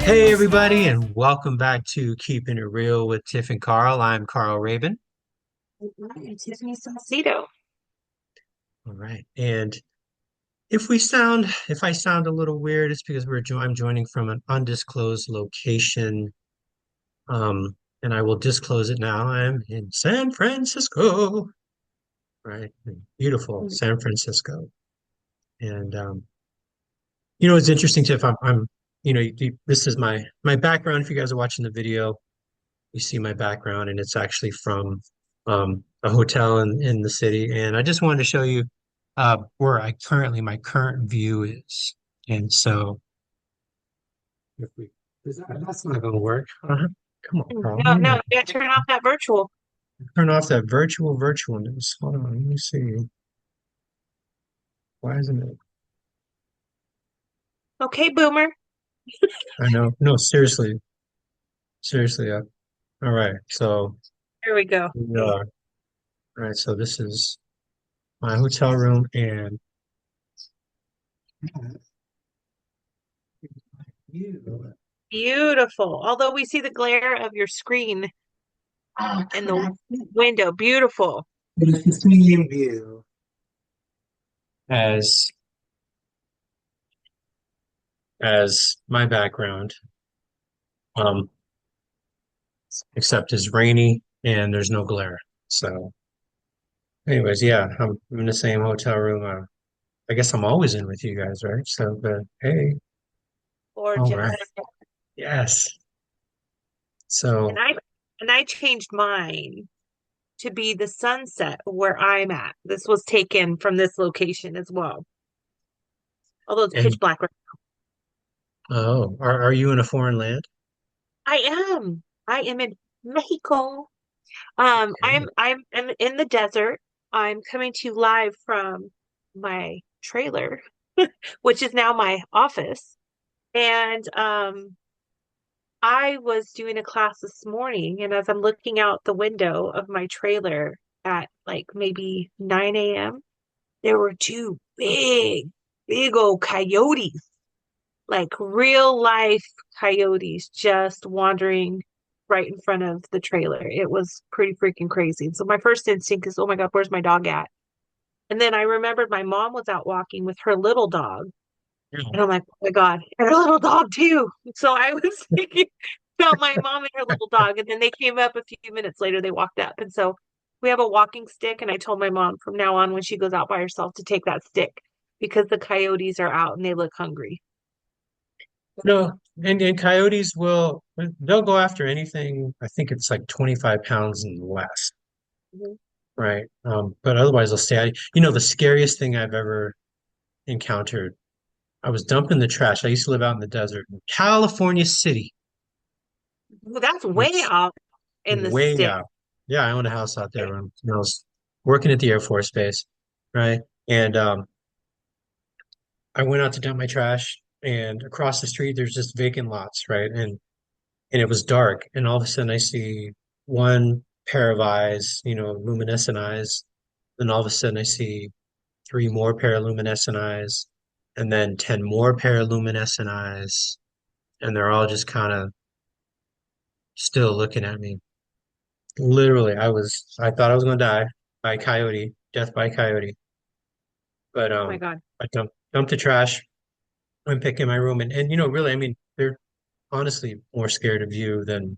Hey everybody, and welcome back to Keeping It Real with Tiff and Carl. I'm Carl Rabun. Tiffany Saucedo. All right. And if I sound a little weird, it's because I'm joining from an undisclosed location. And I will disclose it now. I'm in San Francisco, right? In beautiful San Francisco. And it's interesting, Tiff. This is my background. If you guys are watching the video, you see my background, and it's actually from a hotel in the city. And I just wanted to show you where my current view is. And so, if we, that's not going to work. Come on, Carl. No, no, you gotta turn off that virtual. Turn off that virtualness. Hold on, let me see. Why isn't it? Okay, boomer. I know. No, seriously, seriously. All right. So There we go. we are. All right. So this is my hotel room, and you. Beautiful. Although we see the glare of your screen in the window. Beautiful. But it's the same view as my background, um, except it's rainy and there's no glare. So, anyways, yeah, I'm in the same hotel room. I guess I'm always in with you guys, right? So, but hey, all right, Gorgeous. yes. And So, I changed mine to be the sunset where I'm at. This was taken from this location as well. Although it's pitch and black right are you in a foreign land? now. I am. I am in Mexico. Okay. I'm in the desert. I'm coming to you live from my trailer, which is now my office. And I was doing a class this morning, and as I'm looking out the window of my trailer at like maybe 9 a.m., there were two big old coyotes, like real life coyotes, just wandering right in front of the trailer. It was pretty freaking crazy. And so my first instinct is, oh my God, where's my dog at? And then I remembered my mom was out walking with her little dog. Yeah. And I'm like, oh my God, and her little dog too. So I was thinking about my mom and her little dog. And then they came up a few minutes later, they walked up. And so we have a walking stick. And I told my mom from now on, when she goes out by herself, to take that stick because the coyotes are out and they look hungry. No, and coyotes they'll go after anything. I think it's like 25 pounds and less, Mhm. right? But otherwise they'll stay out. The scariest thing I've ever encountered. I was dumping the trash. I used to live out in the desert in California City, Well, that's way which out in the way stick. out. Yeah, I owned a house out there when I was working at the Air Force Base, right? And I went out to dump my trash, and across the street there's just vacant lots, right? And it was dark, and all of a sudden I see one pair of eyes, luminescent eyes. Then all of a sudden I see three more pair of luminescent eyes, and then 10 more pair of luminescent eyes, and they're all just kind of still looking at me. Literally, I thought I was gonna die by coyote, death by coyote. But Oh my God. I dumped the trash, went back in my room, and really, I mean, they're honestly more scared of you than,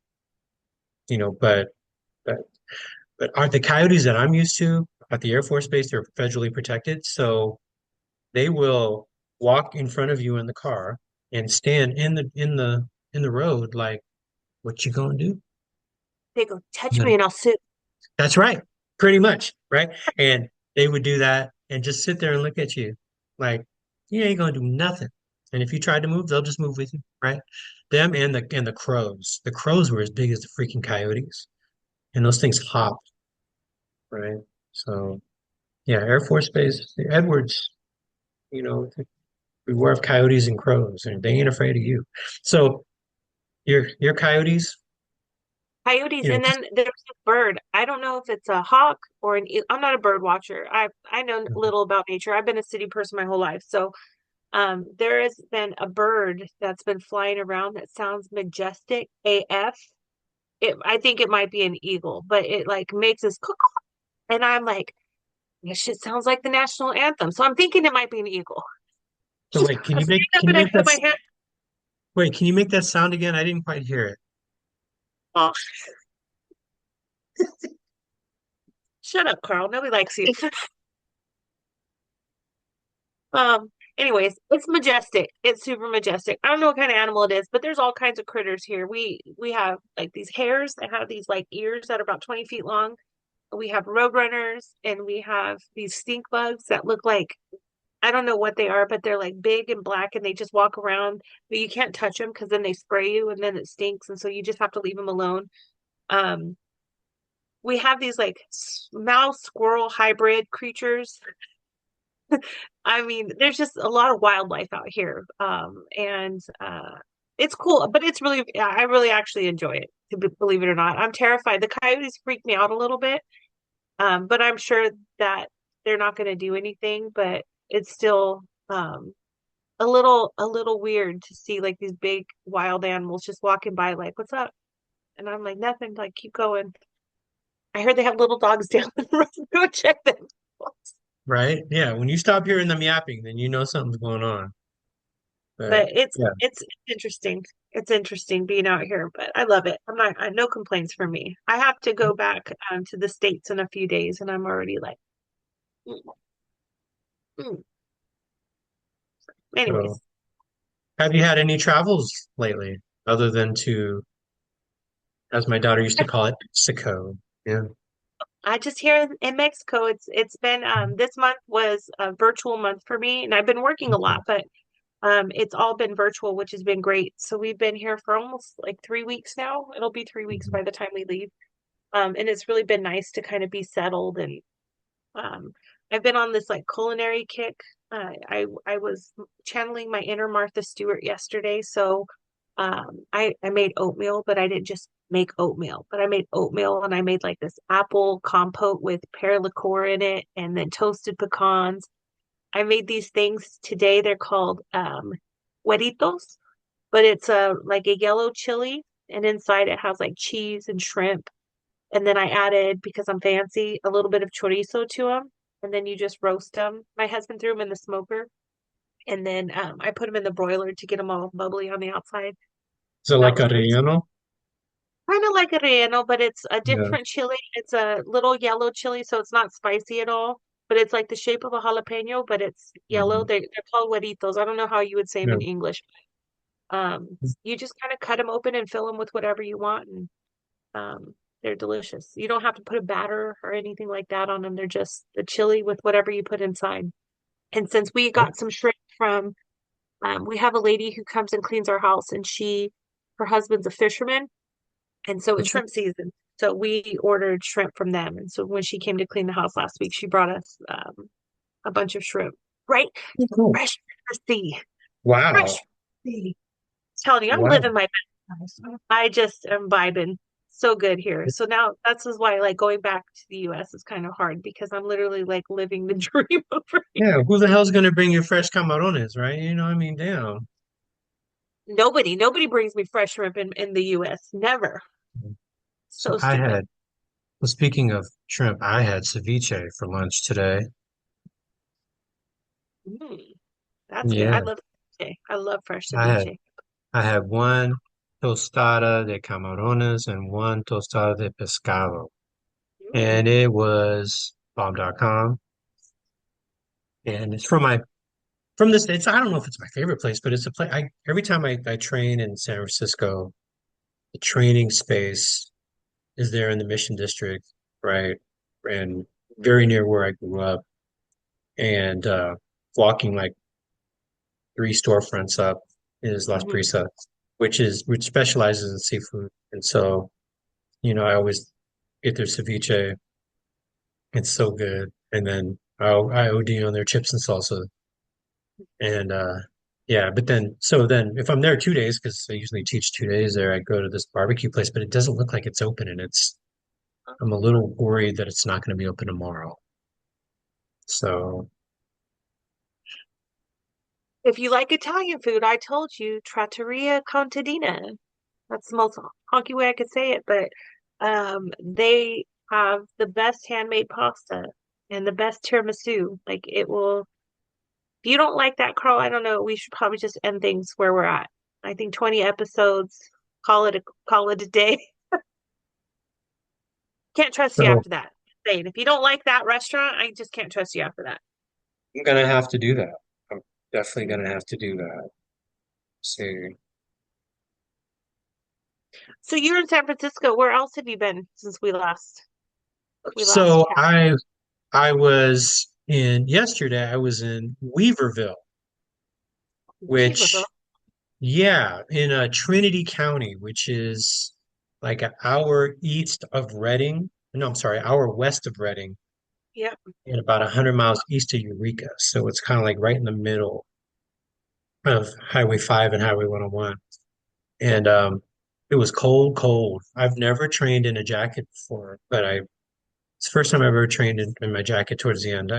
you know, but but aren't the coyotes that I'm used to at the Air Force Base, they're federally protected, so they will walk in front of you in the car and stand in the road like, what you gonna do? They go, touch me and I'll sue. That's right. Pretty much, right? And they would do that and just sit there and look at you like you ain't gonna do nothing. And if you tried to move, they'll just move with you, right? Them and the crows. The crows were as big as the freaking coyotes. And those things hopped, right? So yeah, Air Force Base, Edwards, beware of coyotes and crows, and they ain't afraid of you. So your coyotes, Coyotes, and just then there's a bird. I don't know if it's a hawk or I'm not a bird watcher. I know little about nature. I've been a city person my whole life, so There has been a bird that's been flying around that sounds majestic AF. I think it might be an eagle, but it like makes this cook, and I'm like, this shit sounds like the national anthem. So I'm thinking it might be an eagle. So wait, I stand up can and you I make put that my hand. wait, can you make that sound again? I didn't quite hear it. Oh, shut up, Carl. Nobody likes you. Anyways, it's majestic. It's super majestic. I don't know what kind of animal it is, but there's all kinds of critters here. We have like these hares that have these like ears that are about 20 feet long. We have roadrunners and we have these stink bugs that look like I don't know what they are, but they're like big and black and they just walk around, but you can't touch them because then they spray you and then it stinks, and so you just have to leave them alone. Um, we have these like mouse squirrel hybrid creatures. I mean, there's just a lot of wildlife out here. And it's cool, but it's really, I really actually enjoy it, believe it or not. I'm terrified. The coyotes freak me out a little bit, but I'm sure that they're not going to do anything, but it's still a little weird to see like these big wild animals just walking by, like, what's up? And I'm like, nothing, like, keep going. I heard they have little dogs down the road. Go check them. Right? Yeah, when you stop hearing them yapping, then you know something's going on. But But it's yeah. it's interesting. It's interesting being out here, but I love it. No complaints for me. I have to go back to the States in a few days, and I'm already like, mm, mm. So Anyways, have you had any travels lately other than to, as my daughter used to call it, Mexico? Yeah. I just here in Mexico, it's been this month was a virtual month for me, and I've been working a lot, but it's all been virtual, which has been great. So we've been here for almost like 3 weeks now. It'll be 3 weeks Mhm. by the time we leave. And it's really been nice to kind of be settled, and um, I've been on this like culinary kick. I was channeling my inner Martha Stewart yesterday, so I made oatmeal, but I didn't just make oatmeal, but I made oatmeal and I made like this apple compote with pear liqueur in it, and then toasted pecans. I made these things today. They're called hueritos, but it's a like a yellow chili, and inside it has like cheese and shrimp. And then I added, because I'm fancy, a little bit of chorizo to them. And then you just roast them. My husband threw them in the smoker, and then I put them in the broiler to get them all bubbly on the outside. So That like was a pretty, relleno? kind of like a relleno, but it's a Yeah. different chili. It's a little yellow chili, so it's not spicy at all. But it's like the shape of a jalapeno, but it's yellow. Mhm. They're called hueritos. I don't know how you would say them Yeah. in English. You just kind of cut them open and fill them with whatever you want, and they're delicious. You don't have to put a batter or anything like that on them. They're just the chili with whatever you put inside. And since we got some shrimp from, we have a lady who comes and cleans our house, and her husband's a fisherman, and so it's Okay. shrimp season. So we ordered shrimp from them, and so when she came to clean the house last week, she brought us a bunch of shrimp. Right, Oh, cool. fresh from the sea, fresh Wow. from the sea. Telling you, I'm Wow. living my best life. I just am vibing so good here. So now that's is why like going back to the US is kind of hard, because I'm literally like living the dream over here. Yeah, who the hell's gonna bring you fresh camarones, right? You know, I mean, damn. Nobody brings me fresh shrimp in the US. Never. So So I stupid. had, well, speaking of shrimp, I had ceviche for lunch today. Mm, that's good. I Yeah, love ceviche. I love fresh I had ceviche. I had one tostada de camarones and one tostada de pescado. And Mm, it was bomb.com. And it's from this, it's, I don't know if it's my favorite place, but it's a place every time I train in San Francisco, the training space is there in the Mission District, right? And very near where I grew up. And walking like three storefronts up is Las mhm. Brisas, which specializes in seafood. And so, I always get their ceviche. It's so good. And then I OD on their chips and salsa. And yeah, but then so then if I'm there 2 days, because I usually teach 2 days there, I go to this barbecue place, but it doesn't look like it's open, and I'm a little worried that it's not going to be open tomorrow. So If you like Italian food, I told you Trattoria Contadina. That's the most honky way I could say it, but they have the best handmade pasta and the best tiramisu. Like it will, if you don't like that, Carl, I don't know. We should probably just end things where we're at. I think 20 episodes, call it a day. Can't trust you So after that. Saying if you don't like that restaurant, I just can't trust you after that. I'm gonna have to do that. I'm definitely Mm. gonna have to do that. See. So you're in San Francisco. Where else have you been since we last So chat? I was in yesterday, I was in Weaverville, Weaverville. which yeah, in Trinity County, which is like an hour east of Reading. No, I'm sorry, hour west of Reading Yep. and about 100 miles east of Eureka. So it's kind of like right in the middle of Highway 5 and Highway 101. Yep. And it was cold, cold. I've never trained in a jacket before, but it's the first time I've ever trained in my jacket towards the end.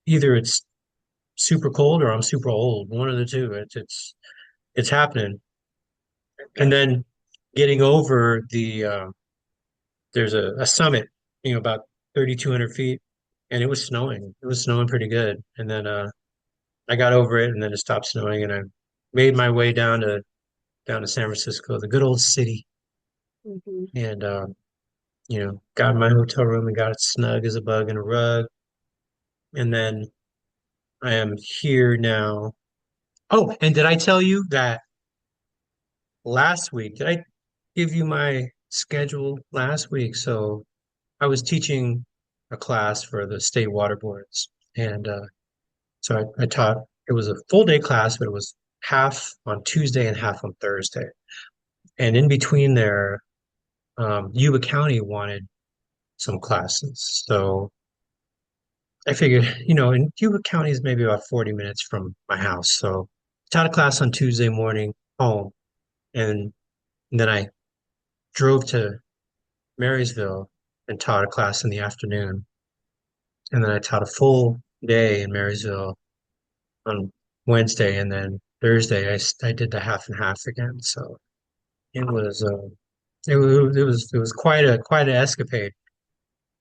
Either it's super cold or I'm super old, one of the two. It's happening. And then getting over there's a summit, about 3,200 feet, and it was snowing. It was snowing pretty good. And then I got over it, and then it stopped snowing, and I made my way down to San Francisco, the good old city, Hmm. and got in my hotel room and got it snug as a bug in a rug. And then I am here now. Oh, and did I tell you that last week? Did I give you my schedule last week? So I was teaching a class for the state water boards, and so I taught. It was a full day class, but it was half on Tuesday and half on Thursday. And in between there, Yuba County wanted some classes, so I figured, and Yuba County is maybe about 40 minutes from my house. So taught a class on Tuesday morning home, and then I drove to Marysville and taught a class in the afternoon. And then I taught a full day in Marysville on Wednesday, and then Thursday I did the half and half again. So it Wow. was it was quite an escapade,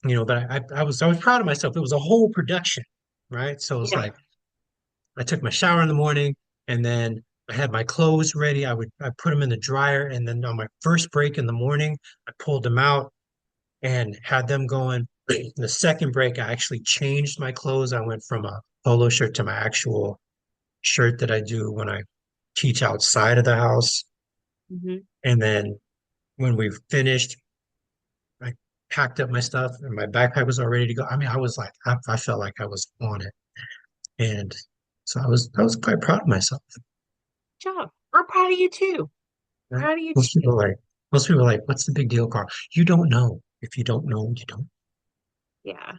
but I was proud of myself. It was a whole production, right? So it's Yeah. like I took my shower in the morning, and then I had my clothes ready. I put them in the dryer, and then on my first break in the morning, I pulled them out and had them going. The second break, I actually changed my clothes. I went from a polo shirt to my actual shirt that I do when I teach outside of the house. Hmm. And then when we finished, I packed up my stuff and my backpack was all ready to go. I mean, I was like, I felt like I was on it. And so I was quite proud of myself. Good job. We're proud of you too. Right? Proud of you Most too. people are like, most people are like, what's the big deal, Carl? You don't know. If you don't know, you don't. Yeah.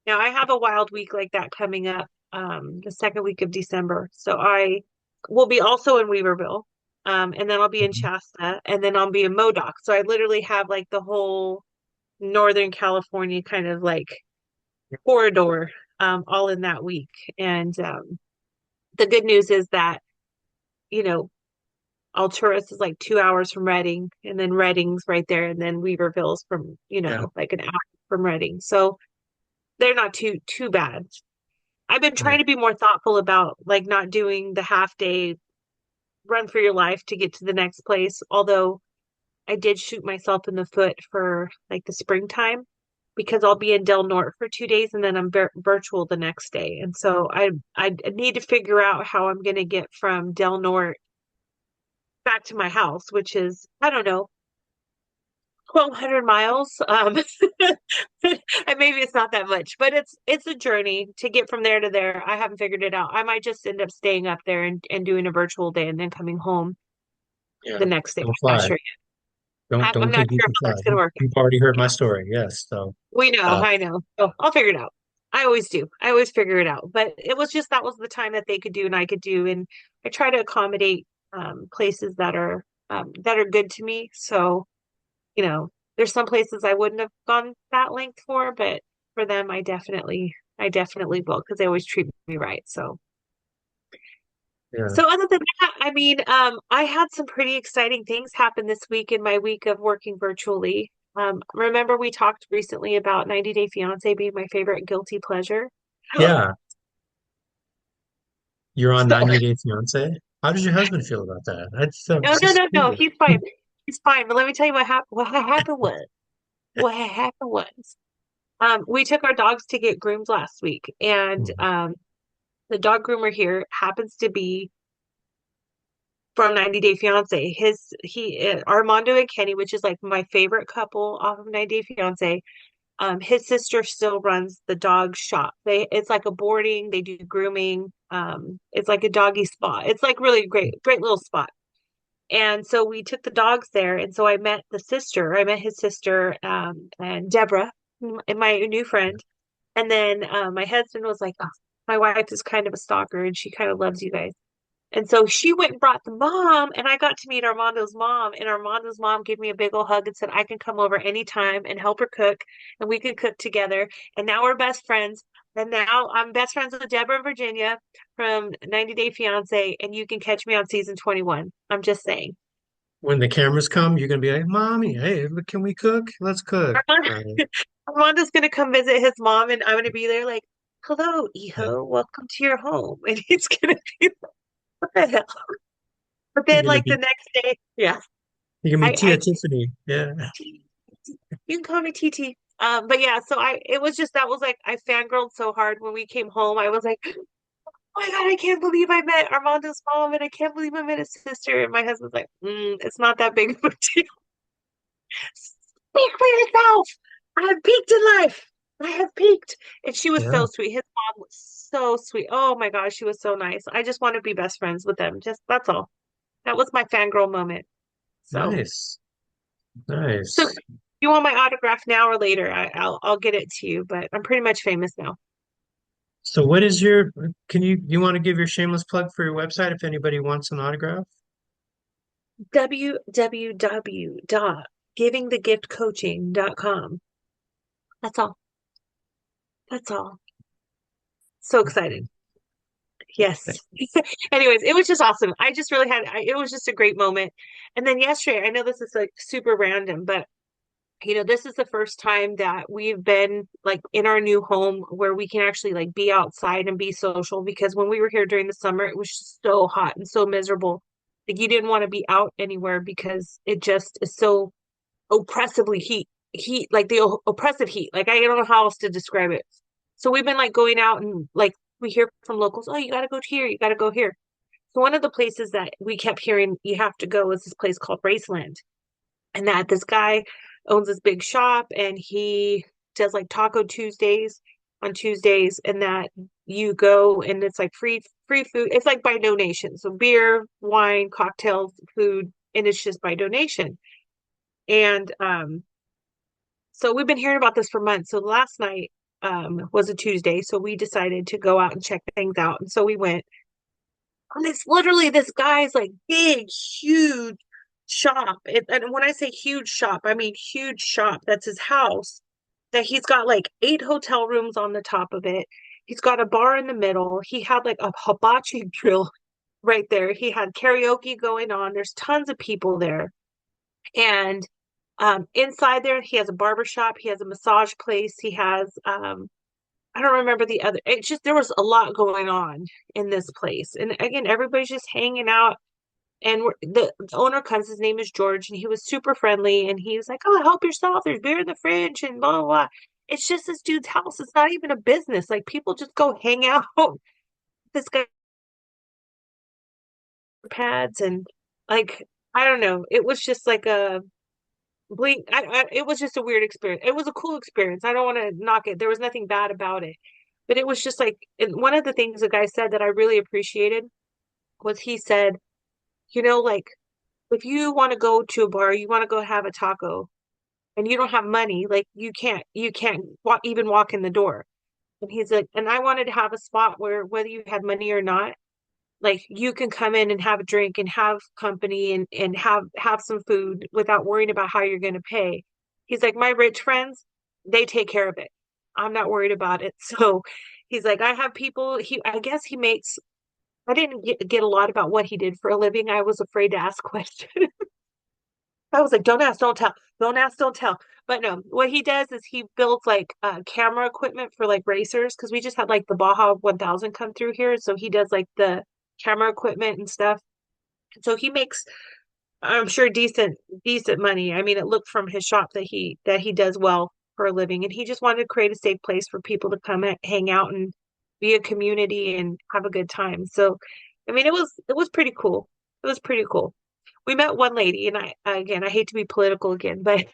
Now I have a wild week like that coming up, the second week of December. So I will be also in Weaverville, and then I'll be in Mhm. Shasta, and then I'll be in Modoc. So I literally have like the whole Northern California kind of like corridor, all in that week. And the good news is that, you know, Alturas is like 2 hours from Reading, and then Reading's right there, and then Weaverville's from, Yeah. like an hour from Reading. So they're not too bad. I've been trying Right. to be more thoughtful about like not doing the half day run for your life to get to the next place. Although I did shoot myself in the foot for like the springtime because I'll be in Del Norte for 2 days and then I'm virtual the next day. And so I need to figure out how I'm going to get from Del Norte back to my house, which is, I don't know, 1,200 miles. And maybe it's not that much, but it's a journey to get from there to there. I haven't figured it out. I might just end up staying up there and doing a virtual day and then coming home Yeah. the next day. Don't I'm not fly. sure yet. Don't I'm not think you sure can how fly. that's going to work You've already heard out. my story. Yes. So, We know, uh, I know. So I'll figure it out. I always do. I always figure it out. But it was just that was the time that they could do and I could do, and I try to accommodate places that are good to me. So there's some places I wouldn't have gone that length for, but for them, I definitely will because they always treat me right. So Yeah. So other than that, I mean, I had some pretty exciting things happen this week in my week of working virtually. Remember we talked recently about 90 Day Fiancé being my favorite guilty pleasure? Yeah. You're on So, 90 Day Fiance. How does your husband feel about that? I'm no, no, no, no, suspicious. he's fine. He's fine. But let me tell you what happened. What happened was, we took our dogs to get groomed last week, and Mhm. the dog groomer here happens to be from 90 Day Fiance. Armando and Kenny, which is like my favorite couple off of 90 Day Fiance. His sister still runs the dog shop. It's like a boarding, they do grooming. It's like a doggy spot. It's like really great, great little spot. And so we took the dogs there. And so I met the sister. I met his sister, and Deborah, and my new friend. And then my husband was like, oh, my wife is kind of a stalker and she kind of loves you guys. And so she went and brought the mom, and I got to meet Armando's mom. And Armando's mom gave me a big old hug and said, I can come over anytime and help her cook, and we can cook together. And now we're best friends. And now I'm best friends with Deborah and Virginia from 90 Day Fiance, and you can catch me on season 21. I'm just saying. When the cameras come, you're gonna be like, "Mommy, hey, look, can we cook? Let's cook." Armando, Right. Armando's going to come visit his mom, and I'm going to be there like, hello, Yeah. Iho, welcome to your home. And he's going to be like, what the hell? But You're then, gonna like, the be next day, yeah. you're gonna be I Tia Tiffany. Yeah. You can call me TT. But yeah, so it was just that was like I fangirled so hard when we came home. I was like, oh my God, I can't believe I met Armando's mom, and I can't believe I met his sister. And my husband's like, it's not that big of a deal. Speak for yourself. I have peaked in life. I have peaked. And she was so Yeah. sweet. His mom was so sweet. Oh my gosh, she was so nice. I just want to be best friends with them. Just that's all. That was my fangirl moment. So Nice. So Nice. you want my autograph now or later? I'll get it to you, but I'm pretty much famous now. So what is your can you want to give your shameless plug for your website if anybody wants an autograph? www.givingthegiftcoaching.com. That's all. That's all. So excited. Yes. Anyways, it was just awesome. I just really it was just a great moment. And then yesterday, I know this is like super random, but this is the first time that we've been like in our new home where we can actually like be outside and be social because when we were here during the summer, it was just so hot and so miserable. Like you didn't want to be out anywhere because it just is so oppressively heat, like the oppressive heat. Like I don't know how else to describe it. So we've been like going out and like we hear from locals, oh, you got to go here, you got to go here. So one of the places that we kept hearing you have to go is this place called Raceland, and that this guy owns this big shop and he does like Taco Tuesdays on Tuesdays, and that you go and it's like free food. It's like by donation. So beer, wine, cocktails, food, and it's just by donation. And so we've been hearing about this for months. So last night was a Tuesday, so we decided to go out and check things out. And so we went, and it's literally this guy's like big, huge shop. And when I say huge shop, I mean huge shop. That's his house. That he's got like 8 hotel rooms on the top of it. He's got a bar in the middle. He had like a hibachi grill right there. He had karaoke going on. There's tons of people there. And inside there, he has a barber shop. He has a massage place. He has I don't remember the other. It's just there was a lot going on in this place. And again, everybody's just hanging out. And the owner comes, his name is George, and he was super friendly. And he was like, oh, help yourself. There's beer in the fridge and blah, blah, blah. It's just this dude's house. It's not even a business. Like people just go hang out. This guy pads and like, I don't know. It was just like a blink. It was just a weird experience. It was a cool experience. I don't want to knock it. There was nothing bad about it. But it was just like, and one of the things the guy said that I really appreciated was he said, like if you want to go to a bar, you want to go have a taco and you don't have money, like you can't even walk in the door. And he's like, and I wanted to have a spot where whether you had money or not, like you can come in and have a drink and have company and have some food without worrying about how you're going to pay. He's like, my rich friends, they take care of it. I'm not worried about it. So he's like, I have people, I guess he makes I didn't get a lot about what he did for a living. I was afraid to ask questions. I was like, don't ask, don't tell. Don't ask, don't tell. But no, what he does is he builds like camera equipment for like racers because we just had like the Baja 1000 come through here. So he does like the camera equipment and stuff. So he makes, I'm sure, decent money. I mean, it looked from his shop that he does well for a living, and he just wanted to create a safe place for people to come and hang out and be a community and have a good time. So, I mean, it was pretty cool. It was pretty cool. We met one lady, and again, I hate to be political again, but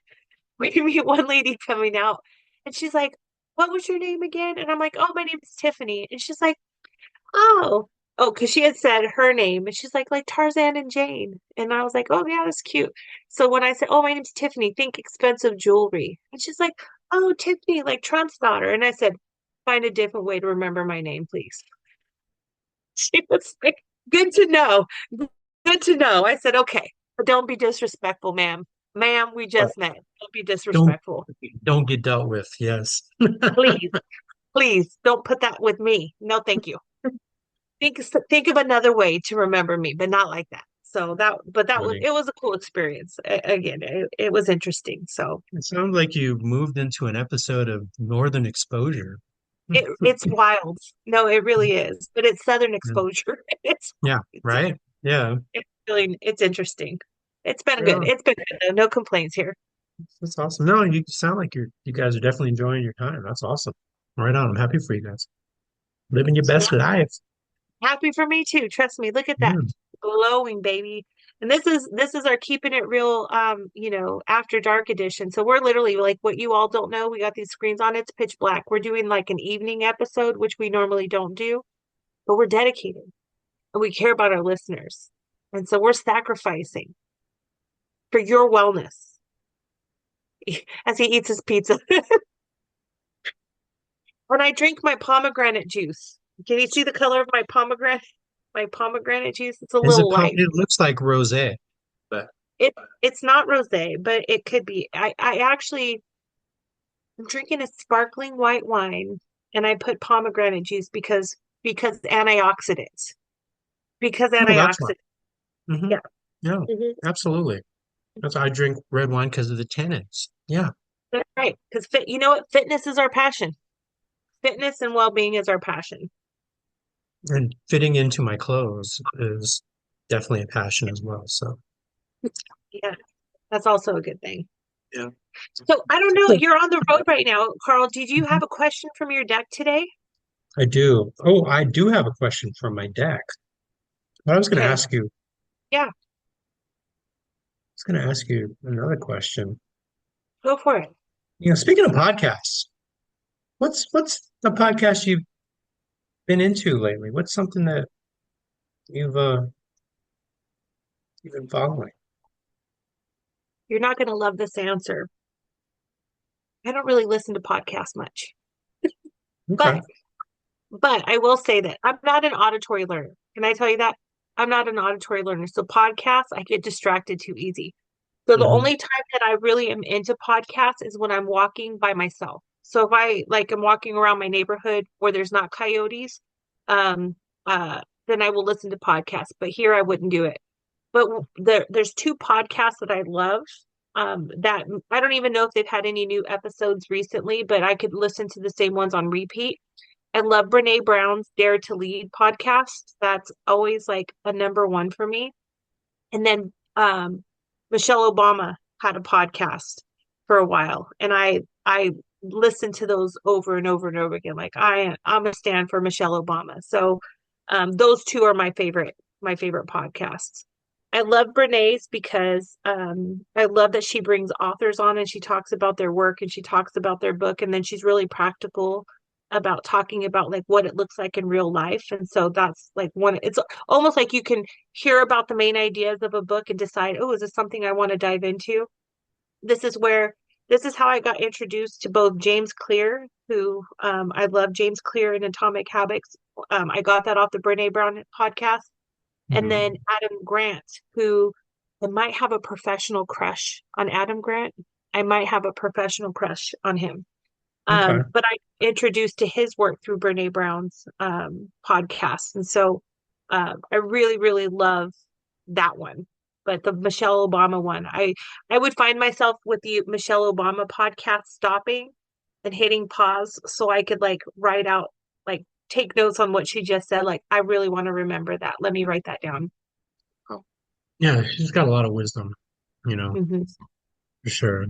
we meet one lady coming out, and she's like, "What was your name again?" And I'm like, "Oh, my name is Tiffany." And she's like, "Oh, oh," because she had said her name, and she's like Tarzan and Jane. And I was like, "Oh, yeah, that's cute." So when I said, "Oh, my name's Tiffany, think expensive jewelry," and she's like, "Oh, Tiffany, like Trump's daughter." And I said, "Find a different way to remember my name, please." She was like, "Good to know. Good to know." I said, "Okay, but don't be disrespectful, ma'am. Ma'am, we But just met. Don't be don't disrespectful. don't get dealt with. Yes. Please, please don't put that with me. No, thank you. Think of another way to remember me, but not like that." So that was Funny. it was a cool experience. Again, it was interesting. So It sounds like you moved into an episode of Northern Exposure. it's wild. No, it really is. But it's Southern Yeah, exposure. yeah, It's right? Yeah, it's really it's interesting. It's been good. yeah. It's been good though. No complaints here. That's awesome. No, you sound like you guys are definitely enjoying your time. That's awesome. Right on. I'm happy for you guys. Living your Yeah. best life. Happy for me too. Trust me. Look at that. Yeah, Glowing, baby. And this is our keeping it real after dark edition. So we're literally like what you all don't know. We got these screens on, it's pitch black. We're doing like an evening episode, which we normally don't do, but we're dedicated and we care about our listeners. And so we're sacrificing for your wellness as he eats his pizza. When I drink my pomegranate juice, can you see the color of my pomegranate? My pomegranate juice, it's a is it little light. it looks like rosé, but It's not rosé, but it could be. I actually I'm drinking a sparkling white wine and I put pomegranate juice because antioxidants. Because oh, that's why. antioxidants. Hmm. Yeah. Yeah, Hmm. absolutely. That's why I drink red wine because of the tannins. Yeah. That's right. Because you know what? Fitness is our passion. Fitness and well-being is our passion. And fitting into my clothes is definitely a passion as well. So, Yeah, that's also a good thing. yeah. So I don't know. You're on the road right now, Carl. Did you Mhm. have a question from your deck today? I do. Oh, I do have a question from my deck. I was going to Okay. ask you, Yeah, I was going to ask you another question. go for it. Speaking of podcasts, what's the podcast you've been into lately? What's something that you've you've been following? You're not going to love this answer. I don't really listen to podcasts much, Okay. but I will say that I'm not an auditory learner. Can I tell you that? I'm not an auditory learner. So podcasts, I get distracted too easy. So the Hmm. only time that I really am into podcasts is when I'm walking by myself. So if I like am walking around my neighborhood where there's not coyotes, um, then I will listen to podcasts. But here I wouldn't do it. But there's two podcasts that I love. That I don't even know if they've had any new episodes recently, but I could listen to the same ones on repeat. I love Brene Brown's Dare to Lead podcast. That's always like a number one for me. And then Michelle Obama had a podcast for a while, and I listened to those over and over and over again. Like I'm a stand for Michelle Obama. So those two are my favorite podcasts. I love Brene's because I love that she brings authors on and she talks about their work and she talks about their book, and then she's really practical about talking about like what it looks like in real life. And so that's like one, it's almost like you can hear about the main ideas of a book and decide, oh, is this something I want to dive into? This is where this is how I got introduced to both James Clear, who I love James Clear in Atomic Habits. I got that off the Brene Brown podcast. And then Hmm. Adam Grant, who I might have a professional crush on Adam Grant. I might have a professional crush on him. Okay. But I introduced to his work through Brene Brown's podcast. And so I really, really love that one. But the Michelle Obama one, I would find myself with the Michelle Obama podcast stopping and hitting pause so I could like write out, like take notes on what she just said. Like, I really want to remember that. Let me write that down. Oh. Yeah, she's got a lot of wisdom, you know, Hmm. for sure.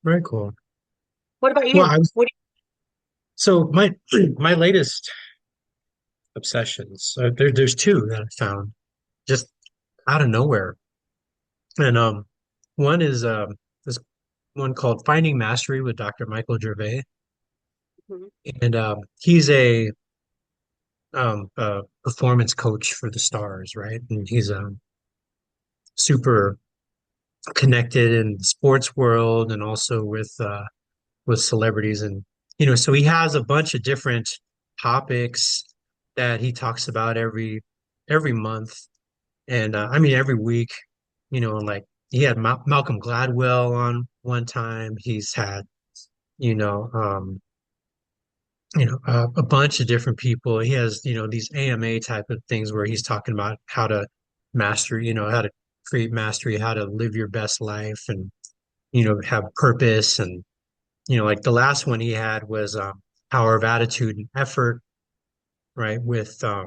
Very cool. What about Well, you? What so my latest obsessions, there's two that I found just out of nowhere. And one is this one called Finding Mastery with Dr. Michael Gervais. do you? And he's a performance coach for the stars, right? And he's super connected in the sports world and also with celebrities. And so he has a bunch of different topics that he talks about every month, and I mean every week. And like he had Malcolm Gladwell on one time. He's had you know um a bunch of different people. He has these AMA type of things where he's talking about how to master, how to create mastery, how to live your best life, and have purpose. And like the last one he had was power of attitude and effort, right? With a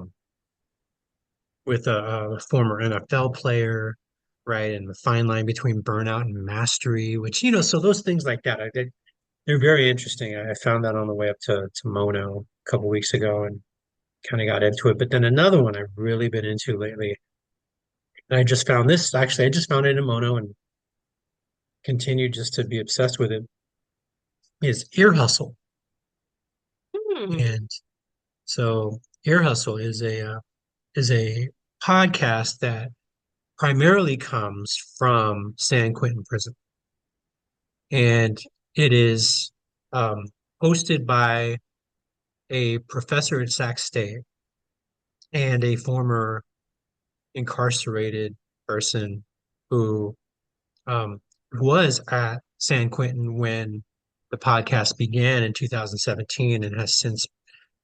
former NFL player, right? And the fine line between burnout and mastery, which so those things like that, they're very interesting. I found that on the way up to Mono a couple weeks ago and kind of got into it. But then another one I've really been into lately, and I just found this actually, I just found it in Mono and continued just to be obsessed with it, is Ear Hustle. Hmm. And so Ear Hustle is a podcast that primarily comes from San Quentin Prison. And it is um, hosted by a professor at Sac State and a former incarcerated person who um, was at San Quentin when the podcast began in 2017 and has since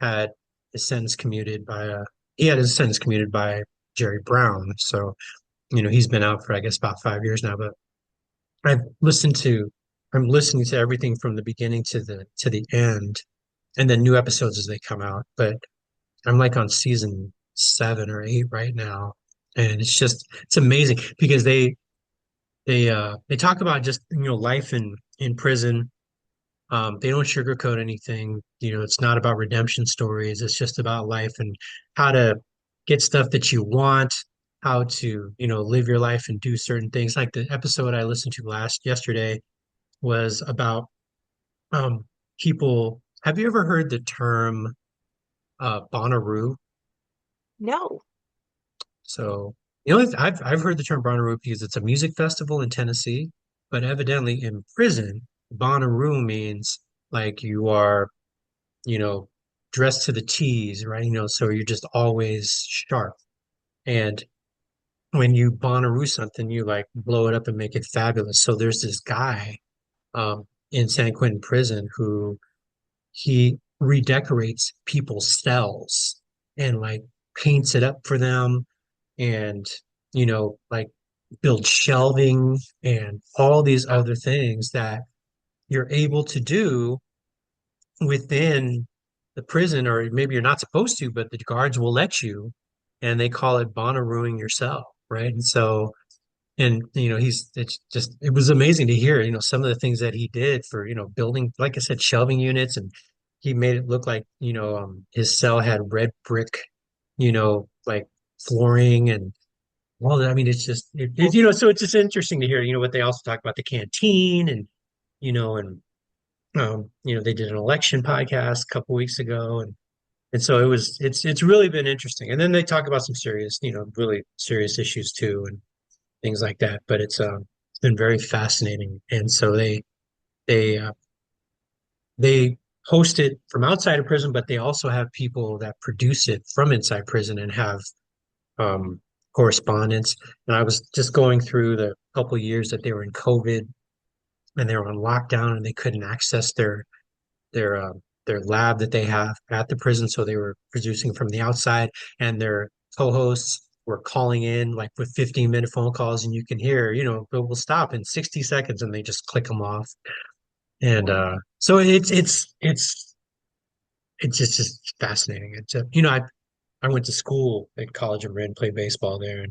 had his sentence commuted by he had his sentence commuted by Jerry Brown. So, he's been out for I guess about 5 years now, but I've listened to I'm listening to everything from the beginning to the end and then new episodes as they come out. But I'm like on season 7 or 8 right now. And it's amazing because they talk about just life in prison. They don't sugarcoat anything. It's not about redemption stories. It's just about life and how to get stuff that you want, how to live your life and do certain things. Like the episode I listened to last yesterday was about um people. Have you ever heard the term Bonnaroo? No. So the only I've heard the term Bonnaroo because it's a music festival in Tennessee, but evidently in prison, Bonnaroo means like you are, you know, dressed to the T's, right? So you're just always sharp. And when you Bonnaroo something, you like blow it up and make it fabulous. So there's this guy in San Quentin prison who he redecorates people's cells and like paints it up for them and like build shelving and all these other things that you're able to do within the prison, or maybe you're not supposed to, but the guards will let you, and they call it Bonnarooing yourself, right? And so, and it was amazing to hear, some of the things that he did for, building, like I said, shelving units, and he made it look like, his cell had red brick, like flooring and well, I mean, it's just so it's just interesting to hear, what they also talk about the canteen and you know, and they did an election podcast a couple weeks ago, and so it's really been interesting. And then they talk about some serious, really serious issues too, and things like that. But it's been very fascinating. And so they they host it from outside of prison, but they also have people that produce it from inside prison and have um, correspondence. And I was just going through the couple of years that they were in COVID and they were on lockdown and they couldn't access their lab that they have at the prison, so they were producing from the outside. And co-hosts were calling in like with 15-minute phone calls, and you can hear, but we'll stop in 60 seconds and they just click them off. And Wow. so it's just fascinating. I went to school at College of Marin, played baseball there,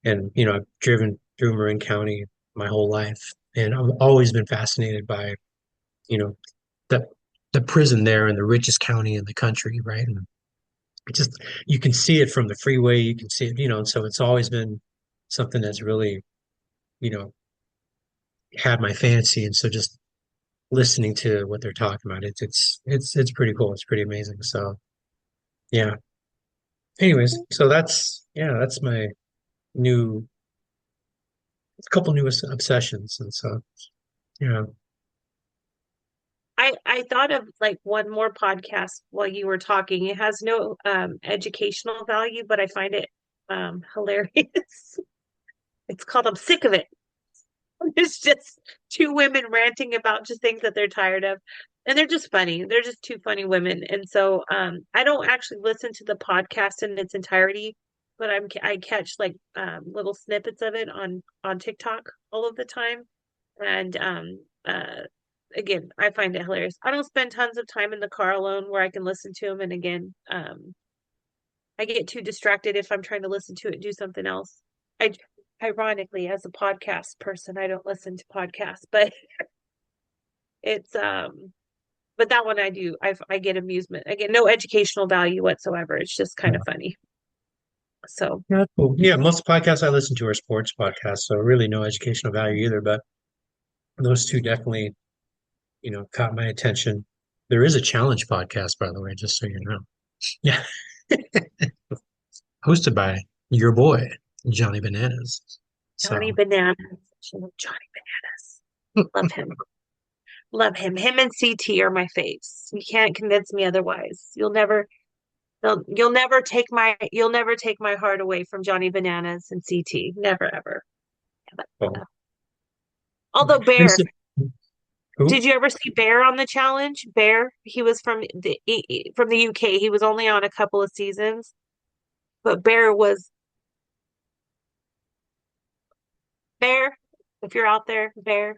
and I've driven through Marin County my whole life, and I've always been fascinated by you know the the prison there in the richest county in the country, right? And it just you can see it from the freeway, you can see it, and so it's always been something that's really you know had my fancy, and so just listening to what they're talking about, it's pretty cool, it's pretty amazing. So yeah. Anyways, so that's my new couple new obsessions, and so yeah. I thought of like one more podcast while you were talking. It has no educational value, but I find it hilarious. It's called I'm Sick of It. It's just two women ranting about just things that they're tired of. And they're just funny. They're just two funny women. And so I don't actually listen to the podcast in its entirety, but I catch like little snippets of it on TikTok all of the time. And again, I find it hilarious. I don't spend tons of time in the car alone where I can listen to them. And again, I get too distracted if I'm trying to listen to it, do something else. I ironically, as a podcast person, I don't listen to podcasts, but it's but that one I do. I get amusement. Again, no educational value whatsoever. It's just kind of Yeah, funny. So yeah, cool. Yeah, most podcasts I listen to are sports podcasts, so really no educational value either, but those two definitely caught my attention. There is a challenge podcast, by the way, just so you know. Yeah. Hosted by your boy, Johnny Bananas. Johnny So Bananas. I love Johnny Bananas. Love him. Love him. Him and CT are my faves. You can't convince me otherwise. You'll never take my heart away from Johnny Bananas and CT. Never ever. cool. Although And Bear, so, who? did you ever see Bear on the challenge? Bear, he was from the UK. He was only on a couple of seasons, but Bear. If you're out there, Bear,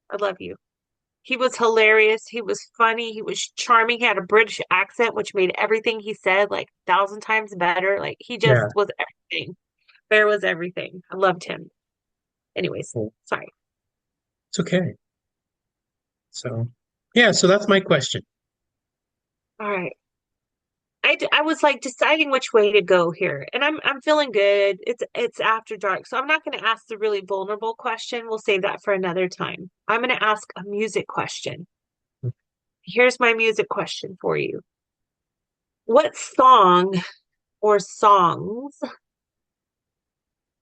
I love you. He was hilarious. He was funny. He was charming. He had a British accent, which made everything he said like 1,000 times better. Like he Yeah, just was everything. Bear was everything. I loved him. Anyways, cool. sorry. It's okay. So, yeah, so that's my question. All right. I was like deciding which way to go here, and I'm feeling good. It's after dark, so I'm not going to ask the really vulnerable question. We'll save that for another time. I'm going to ask a music question. Here's my music question for you. What song or songs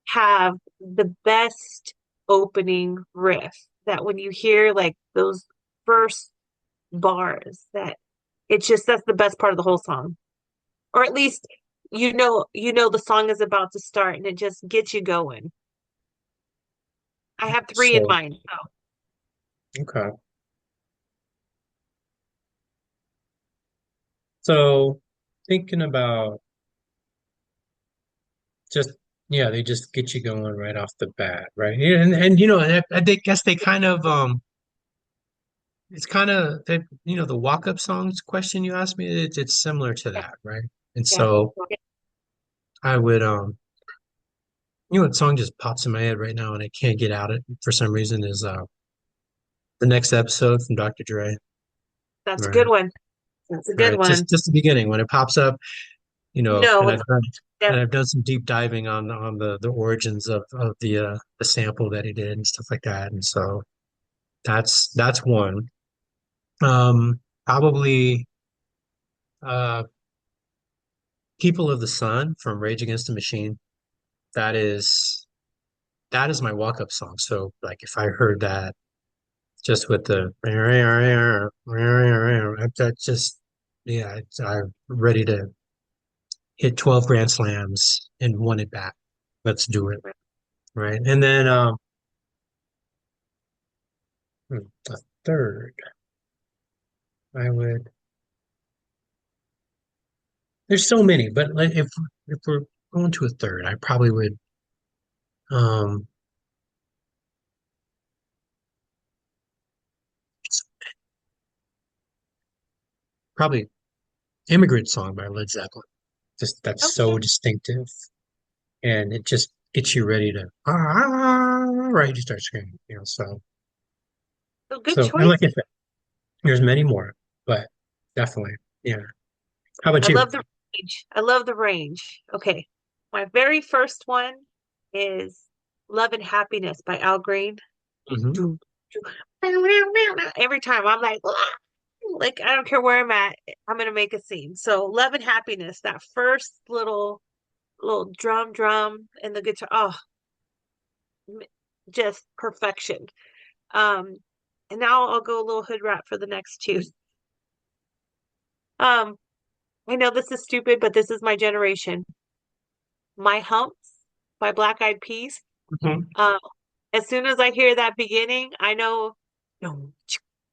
have the best opening riff that when you hear like those first bars that it's just that's the best part of the whole song? Or at least you know the song is about to start and it just gets you going. I have three in So, mind. So, okay. So, thinking about just, yeah, they just get you going right off the bat, right? And guess they kind of, it's kind of, the walk-up songs question you asked me, it's similar to yeah, that, right? And yeah. so I would, what song just pops in my head right now and I can't get out it for some reason is the next episode from Dr. Dre, That's a good right? one. That's a good Right. one. Just the beginning when it pops up, No, and it's yeah, I've done some deep diving on the origins of the sample that he did and stuff like that. And so that's one. Probably uh People of the Sun from Rage Against the Machine. That is that is my walk-up song. So like if I heard that just with the that just yeah, I'm ready to hit 12 grand slams and won it back. Let's do it. Right. And then a third, I would there's so many, but like if we're go into a third. I probably would um probably Immigrant Song by Led Zeppelin. Just that's Okay. so distinctive, and it just gets you ready to right, you start screaming, so So good so and like I choices. said, there's many more, but definitely, yeah. How about I you? love the range. I love the range. Okay. My very first one is Love and Happiness by Al Green. Hmm. Doom, doom. Every time I'm like I don't care where I'm at, I'm gonna make a scene. So Love and Happiness, that first little drum and the guitar, oh, just perfection. Um, and now I'll go a little hood rat for the next two. Um, I know this is stupid, but this is my generation. My Humps by Black Eyed Peas. Hmm. Uh, as soon as I hear that beginning, I know, no,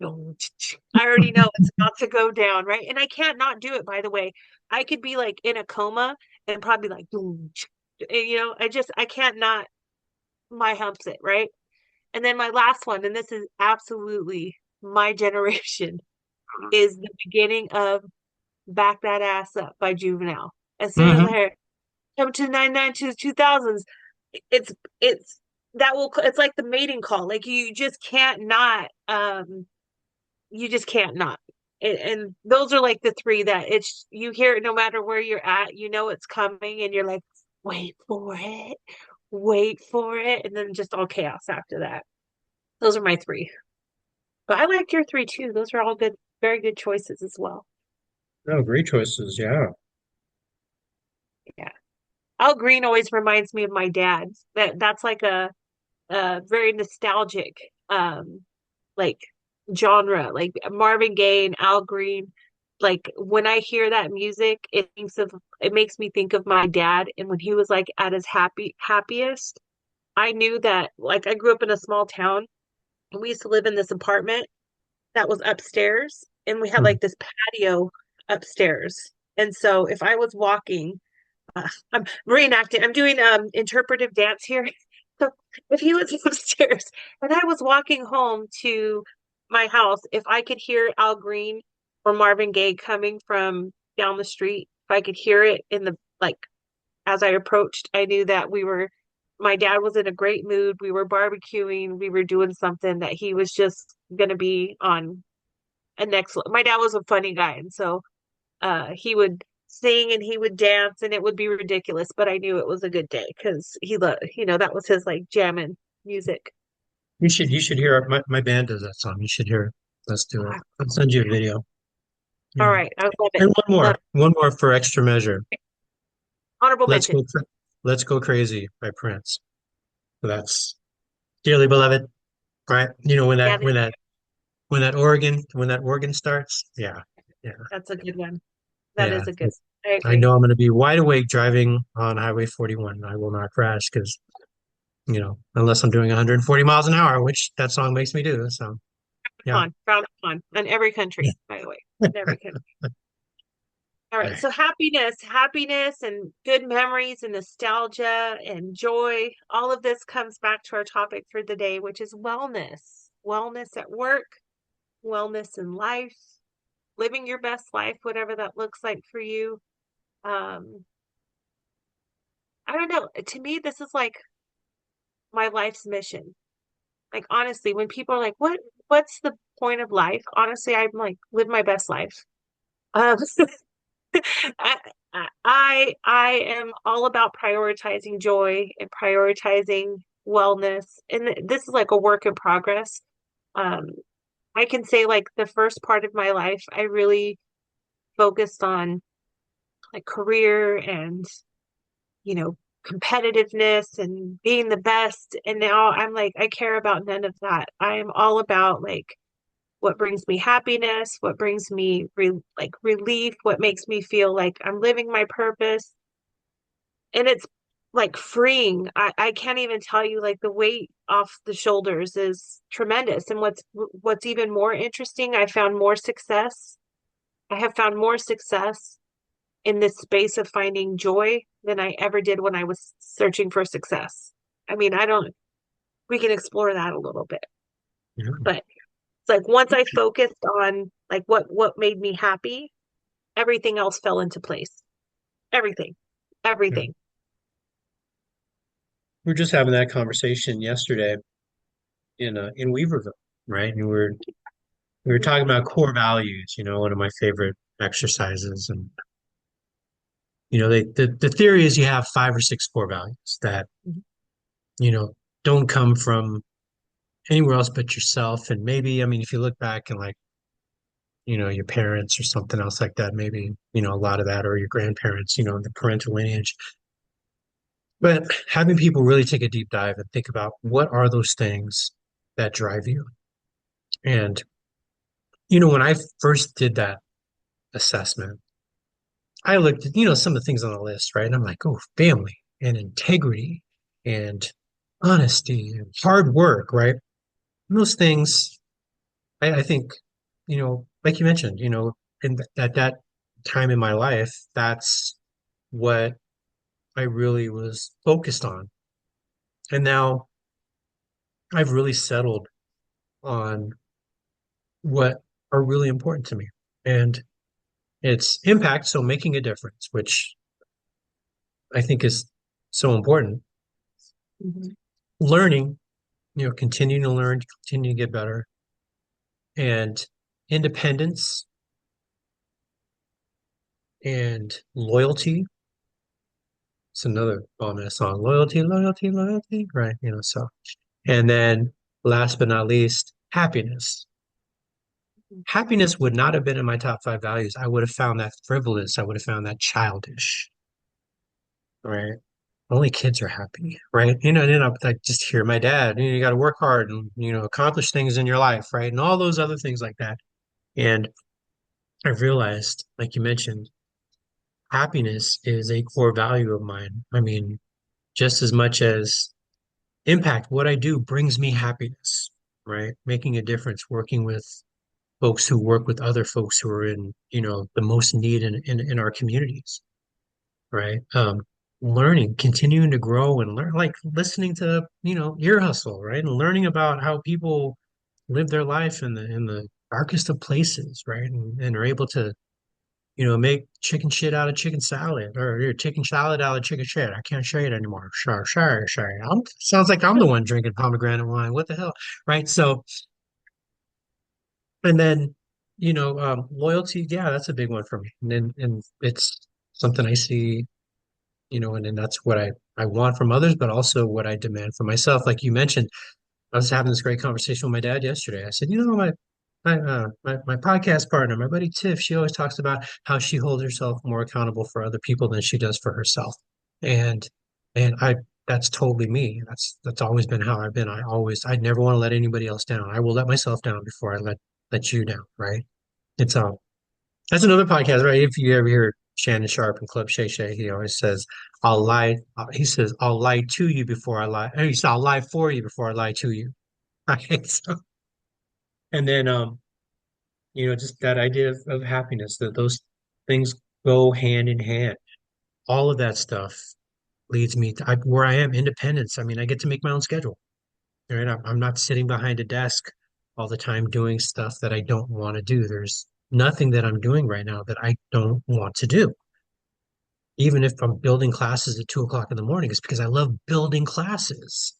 no, I already know it's about to go down, right? And I can't not do it, by the way. I could be like in a coma and probably like, I can't not my humps it, right? And then my last one, and this is absolutely my generation, is the beginning of Back That Ass Up by Juvenile. As soon as I Hmm. hear come to 99 to 2000s, it's it's it's like the mating call. Like you just can't not. And those are like the three that it's you hear it no matter where you're at, you know it's coming and you're like, wait for it, and then just all chaos after that. Those are my three. But I like your three too. Those are all good, very good choices as well. No, great choices. Yeah. Yeah. Al Green always reminds me of my dad. That's like a very nostalgic like genre, like Marvin Gaye and Al Green. Like when I hear that music, it makes me think of my dad and when he was like at his happiest. I knew that like I grew up in a small town and we used to live in this apartment that was upstairs and we had Hmm. like this patio upstairs. And so if I was walking, I'm reenacting, I'm doing interpretive dance here. So if he was upstairs and I was walking home to my house, if I could hear Al Green or Marvin Gaye coming from down the street, if I could hear it in the like as I approached, I knew that my dad was in a great mood. We were barbecuing, we were doing something that he was just gonna be on a next. My dad was a funny guy, and so he would sing and he would dance, and it would be ridiculous, but I knew it was a good day because that was his like jamming music. You should hear my band does that song. You should hear it. Let's do it. I'll send you a video. All Yeah. right, I love it. And Love one more for extra measure. it. Honorable Let's mention. go, Let's Go Crazy by Prince. So that's dearly beloved, right? You know Yeah, when that organ starts, yeah, yeah, that's a good one. That yeah. is a good. I I agree. know I'm going to be wide awake driving on Highway 41. I will not crash because unless I'm doing 140 miles an hour, which that song makes me do. So yeah. Frowned upon in every country, by the way, in every country. All right, so happiness and good memories and nostalgia and joy, all of this comes back to our topic for the day, which is wellness. Wellness at work, wellness in life, living your best life, whatever that looks like for you. Um, I don't know. To me, this is like my life's mission. Like honestly, when people are like, what's the point of life? Honestly, I'm like, live my best life. Um, I, I am all about prioritizing joy and prioritizing wellness, and this is like a work in progress. Um, I can say like the first part of my life, I really focused on like career and you know competitiveness and being the best, and now I'm like I care about none of that. I am all about like what brings me happiness, what brings me like relief, what makes me feel like I'm living my purpose. And it's like freeing. I can't even tell you like the weight off the shoulders is tremendous. And what's even more interesting, I have found more success in this space of finding joy than I ever did when I was searching for success. I mean, I don't, we can explore that a little bit, Yeah. but it's like once I focused on like what made me happy, everything else fell into place. Everything. Yeah. Everything. We were just having that conversation yesterday in Weaverville, right? And we were Mhm. talking about core values, one of my favorite exercises. And the theory is you have five or six core values that, Mhm. you know, don't come from anywhere else but yourself. And maybe, I mean, if you look back and like, your parents or something else like that, maybe, a lot of that or your grandparents, the parental lineage. But having people really take a deep dive and think about what are those things that drive you. And, when I first did that assessment, I looked at, some of the things on the list, right? And I'm like, oh, family and integrity and honesty and hard work, right? And those things, I think, like you mentioned, at that time in my life, that's what I really was focused on. And now I've really settled on what are really important to me. And it's impact, so making a difference, which I think is so important. Mhm. Learning, continuing to learn, continue to get better, and independence and loyalty. It's another ominous song. Loyalty, loyalty, loyalty. Right. So, and then last but not least, happiness. Happiness would not have been in my top five values. I would have found that frivolous. I would have found that childish. Right. Only kids are happy, right? And then I just hear my dad, you got to work hard and, accomplish things in your life, right? And all those other things like that. And I've realized, like you mentioned, happiness is a core value of mine. I mean, just as much as impact, what I do brings me happiness, right? Making a difference, working with folks who work with other folks who are in, the most need in our communities, right? Learning, continuing to grow and learn, like listening to, Ear Hustle, right? And learning about how people live their life in the darkest of places, right? And are able to, make chicken shit out of chicken salad or chicken salad out of chicken shit. I can't say it anymore. Sure, sure, sure. Sounds like I'm the one drinking pomegranate wine. What the hell? Right. So, and then, loyalty, yeah, that's a big one for me. And it's something I see, and then that's what I want from others, but also what I demand for myself. Like you mentioned, I was having this great conversation with my dad yesterday. I said, my podcast partner, my buddy Tiff, she always talks about how she holds herself more accountable for other people than she does for herself. And and that's totally me. That's always been how I've been. I never want to let anybody else down. I will let myself down before I let you down, right? It's that's another podcast, right? If you ever hear Shannon Sharp and Club Shay Shay, he always says, I'll lie. He says, I'll lie to you before I lie. He said, I'll lie for you before I lie to you. Right. So, and then, just that idea of happiness, that those things go hand in hand. All of that stuff leads me to where I am, independence. I mean, I get to make my own schedule, right? I'm not sitting behind a desk all the time doing stuff that I don't want to do. There's nothing that I'm doing right now that I don't want to do. Even if I'm building classes at 2 o'clock in the morning, it's because I love building classes,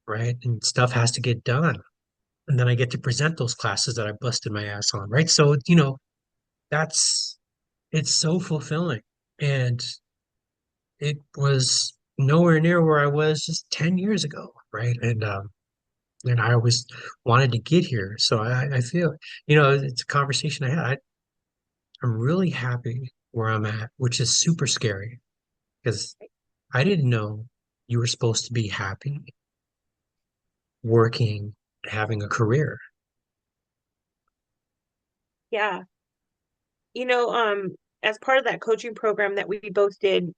right? And stuff has to get done. And then I get to present those classes that I busted my ass on, right? So, that's it's so fulfilling. And it was nowhere near where I was just 10 years ago, right? And I always wanted to get here. So I feel, it's a conversation I had. I'm really happy where I'm at, which is super scary because I didn't know you were supposed to be happy, working, having a career. Yeah. You know, as part of that coaching program that we both did,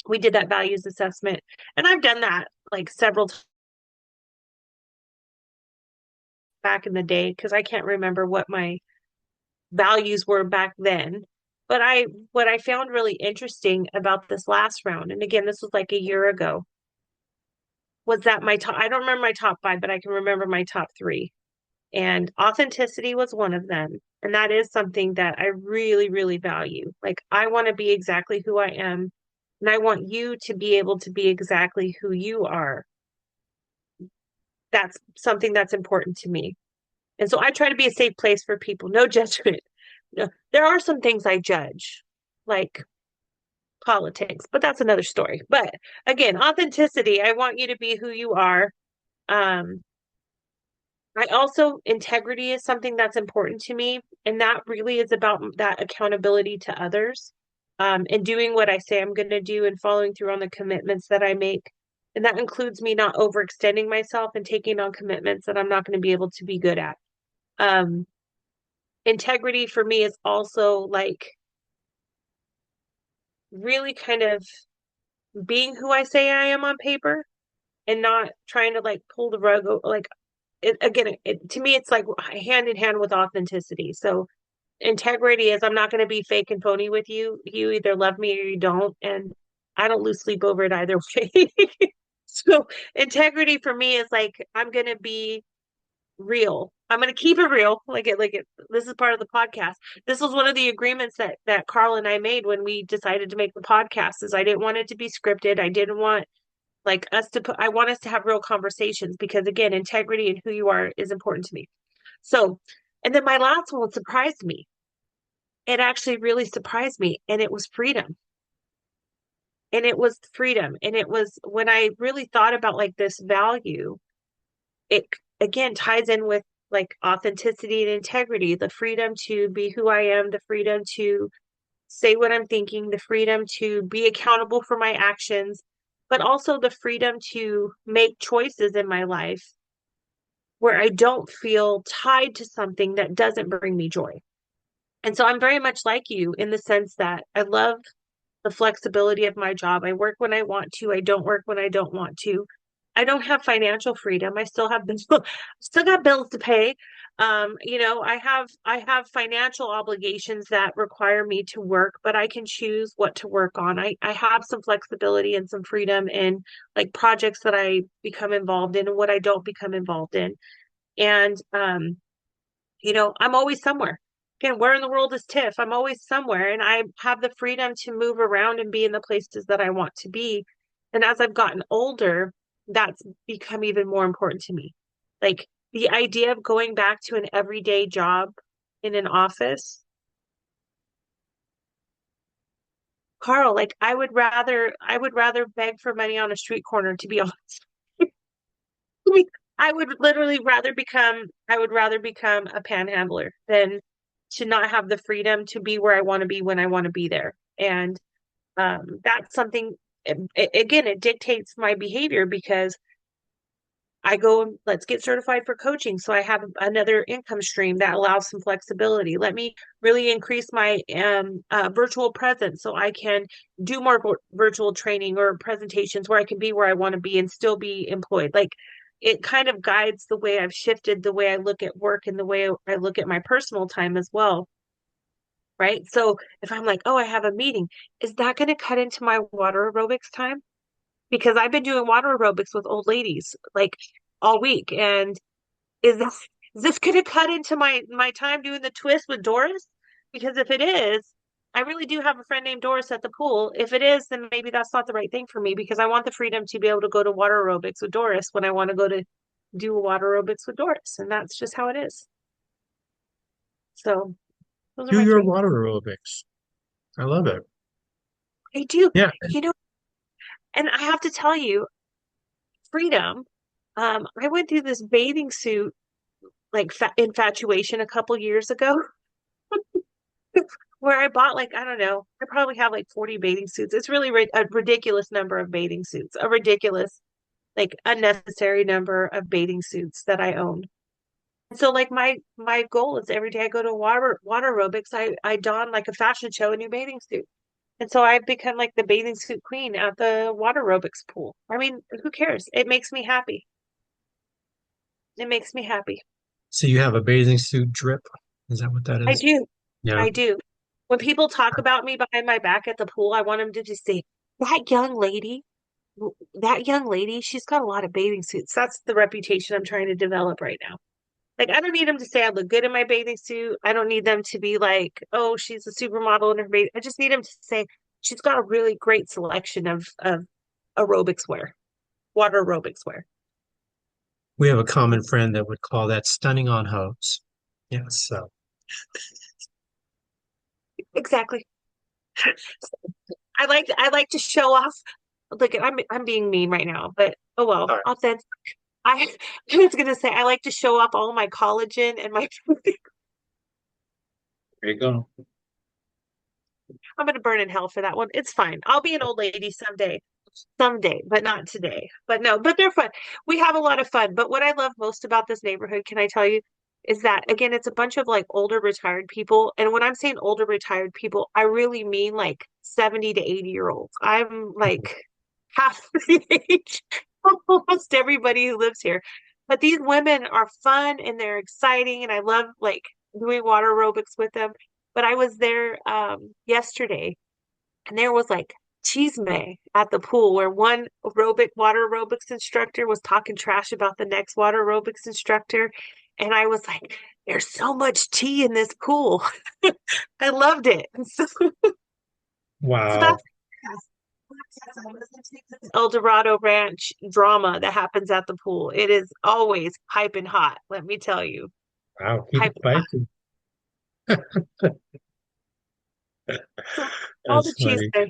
we did that values assessment. And I've done that like several times back in the day because I can't remember what my values were back then. But what I found really interesting about this last round, and again, this was like a year ago, was that my top, I don't remember my top five, but I can remember my top three. And authenticity was one of them. And that is something that I really, really value. Like, I want to be exactly who I am. And I want you to be able to be exactly who you are. That's something that's important to me. And so I try to be a safe place for people, no judgment. No, there are some things I judge, like politics, but that's another story. But again, authenticity, I want you to be who you are. Um, I also, integrity is something that's important to me. And that really is about that accountability to others, and doing what I say I'm going to do and following through on the commitments that I make. And that includes me not overextending myself and taking on commitments that I'm not going to be able to be good at. Um, integrity for me is also like really kind of being who I say I am on paper and not trying to like pull the rug like to me it's like hand in hand with authenticity. So integrity is I'm not going to be fake and phony with you. You either love me or you don't, and I don't lose sleep over it either way. So integrity for me is like I'm going to be real. I'm going to keep it real. This is part of the podcast. This was one of the agreements that Carl and I made when we decided to make the podcast. Is I didn't want it to be scripted. I didn't want like us to put. I want us to have real conversations because again, integrity and who you are is important to me. So, and then my last one surprised me. It actually really surprised me, and it was freedom. And it was freedom. And it was when I really thought about like this value, it again ties in with like authenticity and integrity, the freedom to be who I am, the freedom to say what I'm thinking, the freedom to be accountable for my actions, but also the freedom to make choices in my life where I don't feel tied to something that doesn't bring me joy. And so I'm very much like you in the sense that I love the flexibility of my job. I work when I want to. I don't work when I don't want to. I don't have financial freedom. I still have bills, still got bills to pay. I have financial obligations that require me to work, but I can choose what to work on. I have some flexibility and some freedom in like projects that I become involved in and what I don't become involved in. And I'm always somewhere. Again, where in the world is Tiff? I'm always somewhere, and I have the freedom to move around and be in the places that I want to be. And as I've gotten older, that's become even more important to me. Like the idea of going back to an everyday job in an office, Carl, like I would rather beg for money on a street corner, to be honest. I would literally I would rather become a panhandler than to not have the freedom to be where I want to be when I want to be there. And that's something, again, it dictates my behavior because I go, let's get certified for coaching. So I have another income stream that allows some flexibility. Let me really increase my virtual presence so I can do more virtual training or presentations where I can be where I want to be and still be employed. Like it kind of guides the way I've shifted the way I look at work and the way I look at my personal time as well. Right. So if I'm like, oh, I have a meeting, is that going to cut into my water aerobics time? Because I've been doing water aerobics with old ladies like all week. And is this is this going to cut into my time doing the twist with Doris? Because if it is, I really do have a friend named Doris at the pool. If it is, then maybe that's not the right thing for me because I want the freedom to be able to go to water aerobics with Doris when I want to go to do water aerobics with Doris. And that's just how it is. So those are Do my your three. water aerobics. I love it. I do. Yeah. You know, and I have to tell you, freedom. I went through this bathing suit like infatuation a couple years ago where I bought like I don't know, I probably have like 40 bathing suits. It's really a ridiculous number of bathing suits, a ridiculous like unnecessary number of bathing suits that I own. So like my goal is every day I go to water aerobics, I don like a fashion show a new bathing suit. And so I've become like the bathing suit queen at the water aerobics pool. I mean, who cares? It makes me happy. It makes me happy. So you have a bathing suit drip. Is that what that I is? do. Yeah. I do. When people talk about me behind my back at the pool, I want them to just say, that young lady, that young lady, she's got a lot of bathing suits. That's the reputation I'm trying to develop right now. Like, I don't need them to say I look good in my bathing suit. I don't need them to be like, oh, she's a supermodel in her bathing. I just need them to say she's got a really great selection of aerobics wear, water aerobics wear. We have a common friend that would call that stunning on hose. Yes, so Exactly. I like to show off. Look, I'm being mean right now, but oh well. all right, I I was gonna say I like to show off all my collagen and my there you go. I'm gonna burn in hell for that one. It's fine. I'll be an old lady someday. Someday, but not today. But no, but they're fun. We have a lot of fun. But what I love most about this neighborhood, can I tell you, is that again, it's a bunch of like older retired people. And when I'm saying older retired people, I really mean like 70 to 80-year olds. I'm like half the age of almost everybody who lives here. But these women are fun and they're exciting, and I love like doing water aerobics with them. But I was there yesterday and there was like chisme at the pool where one water aerobics instructor was talking trash about the next water aerobics instructor. And I was like, there's so much tea in this pool. I loved it. So Wow, that's I listen to this El Dorado Ranch drama that happens at the pool. It is always piping hot, let me tell you. wow, keep it Piping hot. spicy. So all the That's cheese funny. there.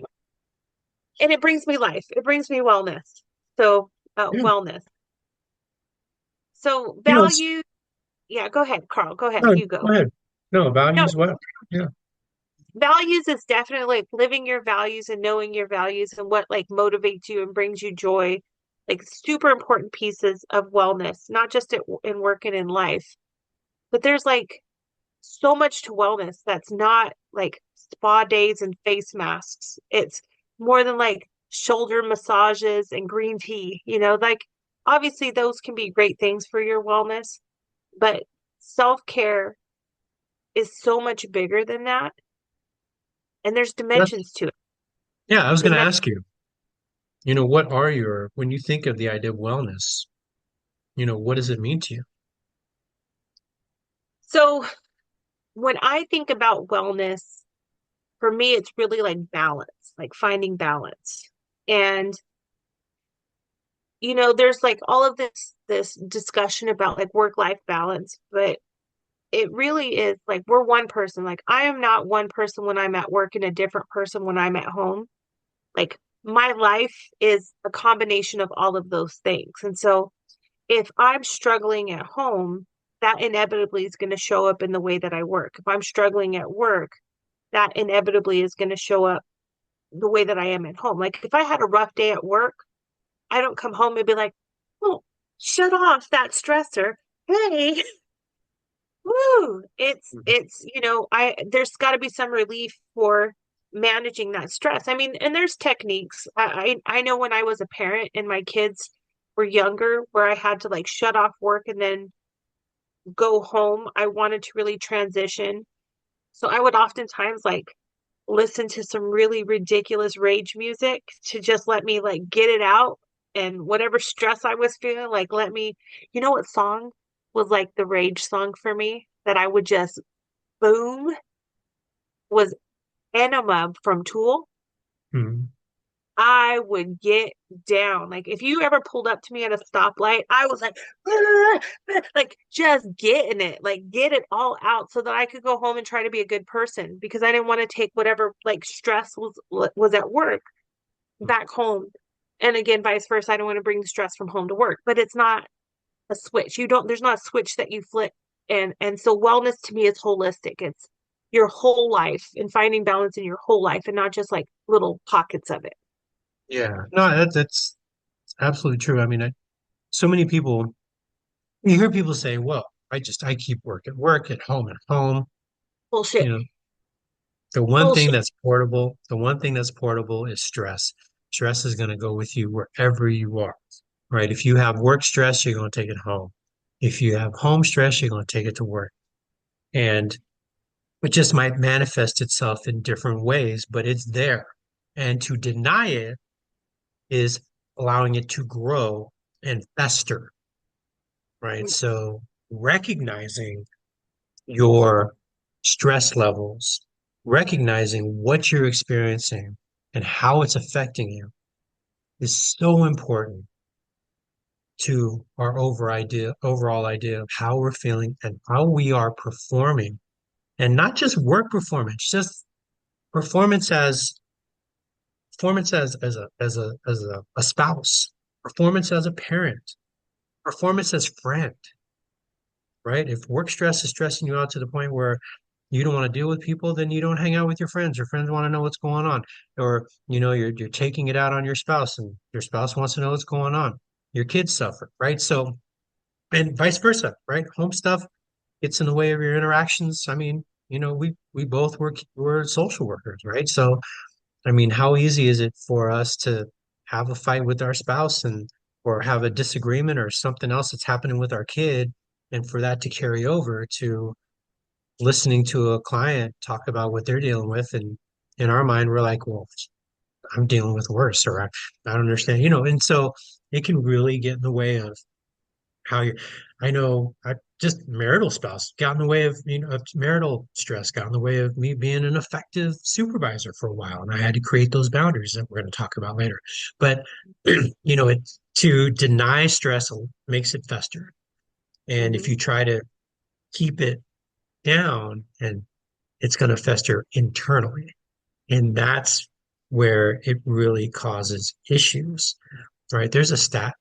And it brings me life. It brings me wellness. So Yeah, wellness. So you know, value. Yeah, go ahead, Carl. Go ahead. no, You go. go ahead. No, No, values well. Yeah, values is definitely like living your values and knowing your values and what like motivates you and brings you joy. Like super important pieces of wellness, not just in work and in life. But there's like so much to wellness that's not like spa days and face masks. It's more than like shoulder massages and green tea, like obviously those can be great things for your wellness, but self-care is so much bigger than that. And there's that's dimensions to it. yeah. I was going to Dimen- ask you. What are your when you think of the idea of wellness? What does it mean to you? so when I think about wellness, for me, it's really like balance, like finding balance. And there's like all of this discussion about like work-life balance, but it really is like we're one person. Like I am not one person when I'm at work and a different person when I'm at home. Like my life is a combination of all of those things. And so if I'm struggling at home, that inevitably is going to show up in the way that I work. If I'm struggling at work, that inevitably is going to show up the way that I am at home. Like if I had a rough day at work, I don't come home and be like, oh, shut off that stressor. Hey, woo. I there's got to be some relief for managing that stress. I mean, and there's techniques. I know when I was a parent and my kids were younger, where I had to like shut off work and then go home. I wanted to really transition. So I would oftentimes like listen to some really ridiculous rage music to just let me like get it out and whatever stress I was feeling, like let me, what song was like the rage song for me that I would just boom was Enema from Tool. Hmm. I would get down. Like if you ever pulled up to me at a stoplight, I was like, "Ah," like just getting it, like get it all out so that I could go home and try to be a good person because I didn't want to take whatever like stress was at work back home. And again, vice versa. I don't want to bring the stress from home to work, but it's not a switch. There's not a switch that you flip. And so wellness to me is holistic. It's your whole life and finding balance in your whole life and not just like little pockets of it. Yeah, no, that's absolutely true. I mean, so many people, you hear people say, well, I keep work, at home, at home. You Bullshit. know, Bullshit. the one thing that's portable is stress. Stress is going to go with you wherever you are, right? If you have work stress, you're going to take it home. If you have home stress, you're going to take it to work. And It just might manifest itself in different ways, but it's there. And to deny it is allowing it to grow and fester, right? So recognizing your stress levels, recognizing what you're experiencing and how it's affecting you is so important to our overall idea of how we're feeling and how we are performing. And not just work performance, just performance as a spouse, performance as a parent, performance as friend, right? If work stress is stressing you out to the point where you don't want to deal with people, then you don't hang out with your friends. Your friends want to know what's going on. Or, you're taking it out on your spouse and your spouse wants to know what's going on. Your kids suffer, right? So, and vice versa, right? Home stuff gets in the way of your interactions. I mean, we both we're social workers, right? So, I mean, how easy is it for us to have a fight with our spouse and or have a disagreement or something else that's happening with our kid, and for that to carry over to listening to a client talk about what they're dealing with, and in our mind, we're like, well, I'm dealing with worse, or I don't understand, and so it can really get in the way of how you I know I just marital spouse got in the way of of marital stress got in the way of me being an effective supervisor for a while, and I had to create those boundaries that we're going to talk about later. But it to deny stress makes it fester, and if Mm-hmm. you try to keep it down, and it's going to fester internally, and that's where it really causes issues, right? There's a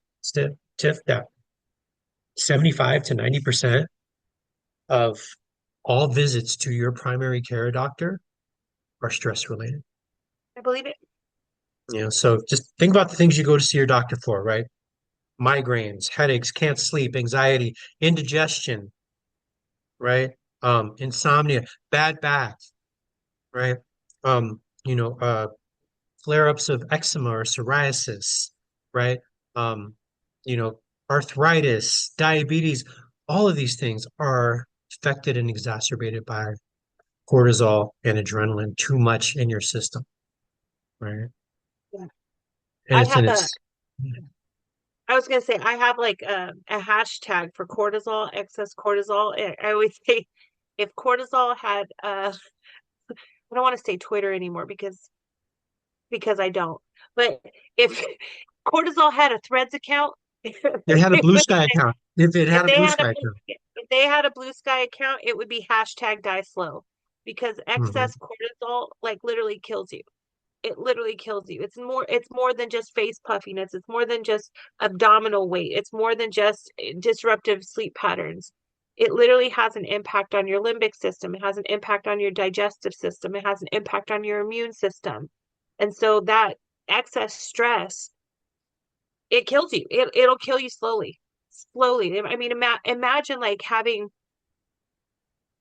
Tiff, that 75 to 90% of all visits to your primary care doctor are stress related. I believe it. So just think about the things you go to see your doctor for, right? Migraines, headaches, can't sleep, anxiety, indigestion, right? Insomnia, bad back, right? Um, you know, uh, Flare-ups of eczema or psoriasis, right? Um, you know, Arthritis, diabetes, all of these things are affected and exacerbated by cortisol and adrenaline too much in your system, right? Yeah. And I it's in have a, its I was gonna say I have like a hashtag for cortisol, excess cortisol. I always say if cortisol had I don't want to say Twitter anymore because I don't. But if cortisol had a Threads account, it had a it blue would sky account. If it if had a they blue had sky account. if they had a Blue Sky account, it would be hashtag die slow because Hmm. excess cortisol like literally kills you. It literally kills you. It's more than just face puffiness. It's more than just abdominal weight. It's more than just disruptive sleep patterns. It literally has an impact on your limbic system. It has an impact on your digestive system. It has an impact on your immune system. And so that excess stress, it kills you. It'll kill you slowly. Slowly. I mean, imagine like having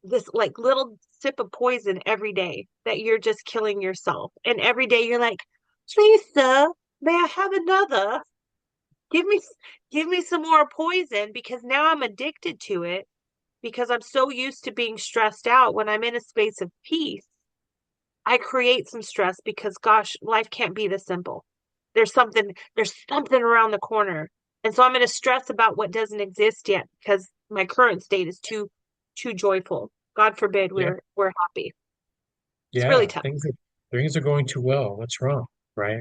this like little sip of poison every day that you're just killing yourself. And every day you're like, please, sir, may I have another? Give me give me some more poison because now I'm addicted to it because I'm so used to being stressed out. When I'm in a space of peace, I create some stress because gosh, life can't be this simple. There's something around the corner. And so I'm going to stress about what doesn't exist yet because my current state is too joyful. God forbid Yeah, we're happy. It's really yeah. tough. Things are going too well. What's wrong, right?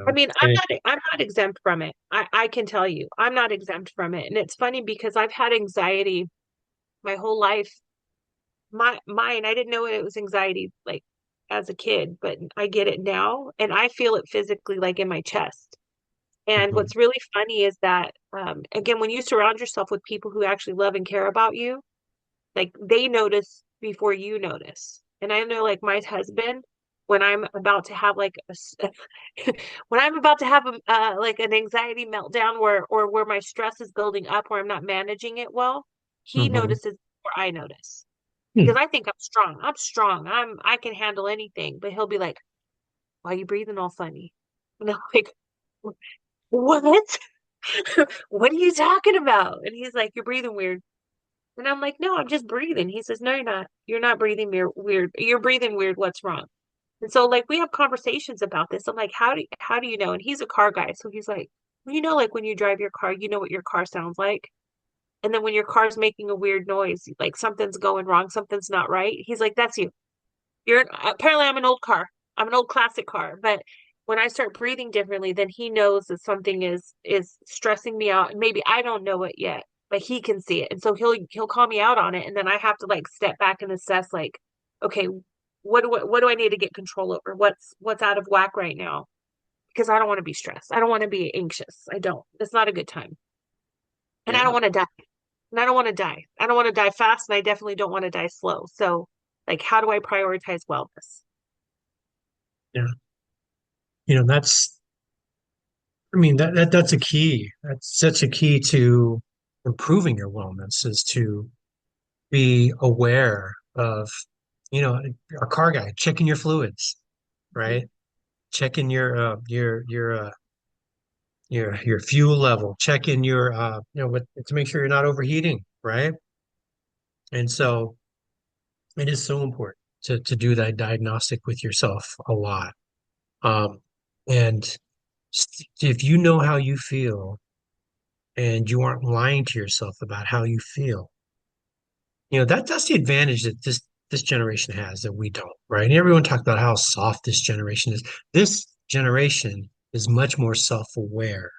I mean, And I'm not exempt from it. I can tell you, I'm not exempt from it. And it's funny because I've had anxiety my whole life. Mine, I didn't know it was anxiety like as a kid, but I get it now and I feel it physically like in my chest. And mhm, what's really funny is that again, when you surround yourself with people who actually love and care about you, like they notice before you notice. And I know like my husband, when I'm about to have like when I'm about to have like an anxiety meltdown where my stress is building up where I'm not managing it well, he mhm. notices before I notice. Because Hmm. I think I'm strong. I'm strong. I can handle anything. But he'll be like, "Why are you breathing all funny?" And I'm like, "What? What are you talking about?" And he's like, "You're breathing weird." And I'm like, no, I'm just breathing. He says, no, you're not. You're not breathing weird. You're breathing weird. What's wrong? And so like we have conversations about this. I'm like, how do you know? And he's a car guy. So he's like, well, like when you drive your car, you know what your car sounds like. And then when your car's making a weird noise, like something's going wrong, something's not right. He's like, that's you. You're apparently I'm an old car. I'm an old classic car. But when I start breathing differently, then he knows that something is stressing me out. And maybe I don't know it yet, but he can see it. And so he'll call me out on it. And then I have to like step back and assess like, okay, what do I need to get control over? What's out of whack right now? Because I don't want to be stressed. I don't want to be anxious. I don't. It's not a good time. And I don't Yeah. want to die. And I don't want to die. I don't want to die fast, and I definitely don't want to die slow. So, like, how do I prioritize wellness? Yeah. That's, I mean, that's a key. That's such a key to improving your wellness is to be aware of, you know, a car guy, checking your fluids, Mhm. right? Checking your fuel level, checking your to make sure you're not overheating, right? And so it is so important to do that diagnostic with yourself a lot. Um, and if you know how you feel and you aren't lying to yourself about how you feel, that's the advantage that this generation has that we don't, right? And everyone talks about how soft this generation is. This generation is much more self-aware.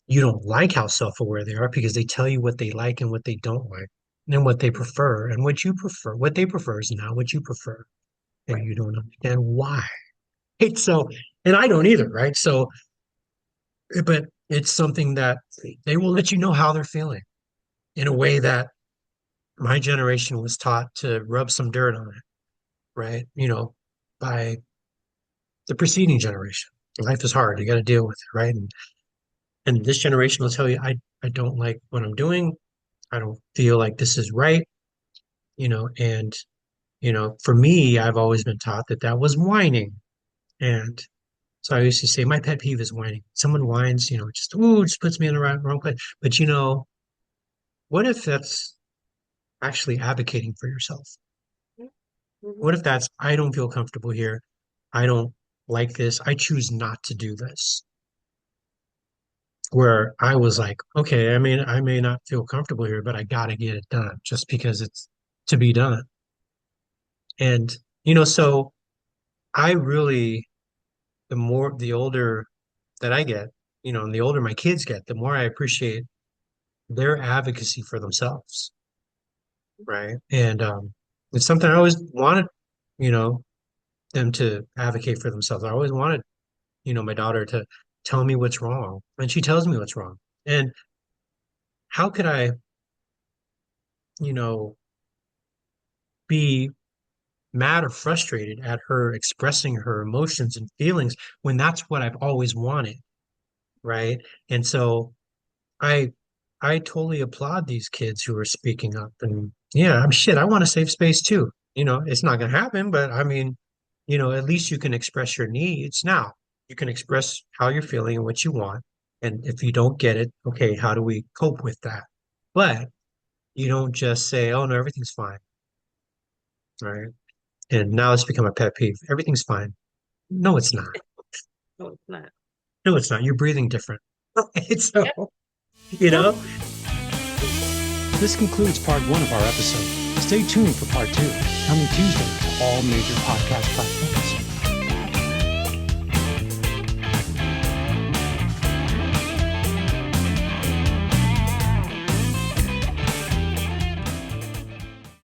You don't like how self-aware they are because they tell you what they like and what they don't like and what they prefer and what you prefer. What they prefer is not what you prefer, and Right. you don't understand why. Right? So, and I don't either, right? So, but it's something that they will let you know how they're feeling in a way that my generation was taught to rub some dirt on it, right? By the preceding generation. Life is hard. You got to deal with it, right? And this generation will tell you, I don't like what I'm doing. I don't feel like this is right, and for me, I've always been taught that that was whining. And so I used to say my pet peeve is whining. Someone whines, just puts me in the wrong place. But what if that's actually advocating for yourself? Mm-hmm. What if that's I don't feel comfortable here. I don't like this. I choose not to do this. Where I was like, okay, I mean, I may not feel comfortable here, but I got to get it done just because it's to be done. And, so I really, the older that I get, and the older my kids get, the more I appreciate their advocacy for themselves, right? And it's something I always wanted, you know, them to advocate for themselves. I always wanted, my daughter to tell me what's wrong, and she tells me what's wrong. And how could I, you know, be mad or frustrated at her expressing her emotions and feelings when that's what I've always wanted, right? And so I I totally applaud these kids who are speaking up and yeah, I'm shit, I want a safe space too. It's not gonna happen, but I mean, at least you can express your needs now. You can express how you're feeling and what you want. And if you don't get it, okay, how do we cope with that? But you don't just say, oh no, everything's fine, right? And now it's become a pet peeve. Everything's fine. No, it's not. No, it's not. No, it's not. You're breathing different. Right? Yep. So, you Yep. know, this concludes part one of our episode. Stay tuned for part two, coming Tuesday to all major podcast platforms.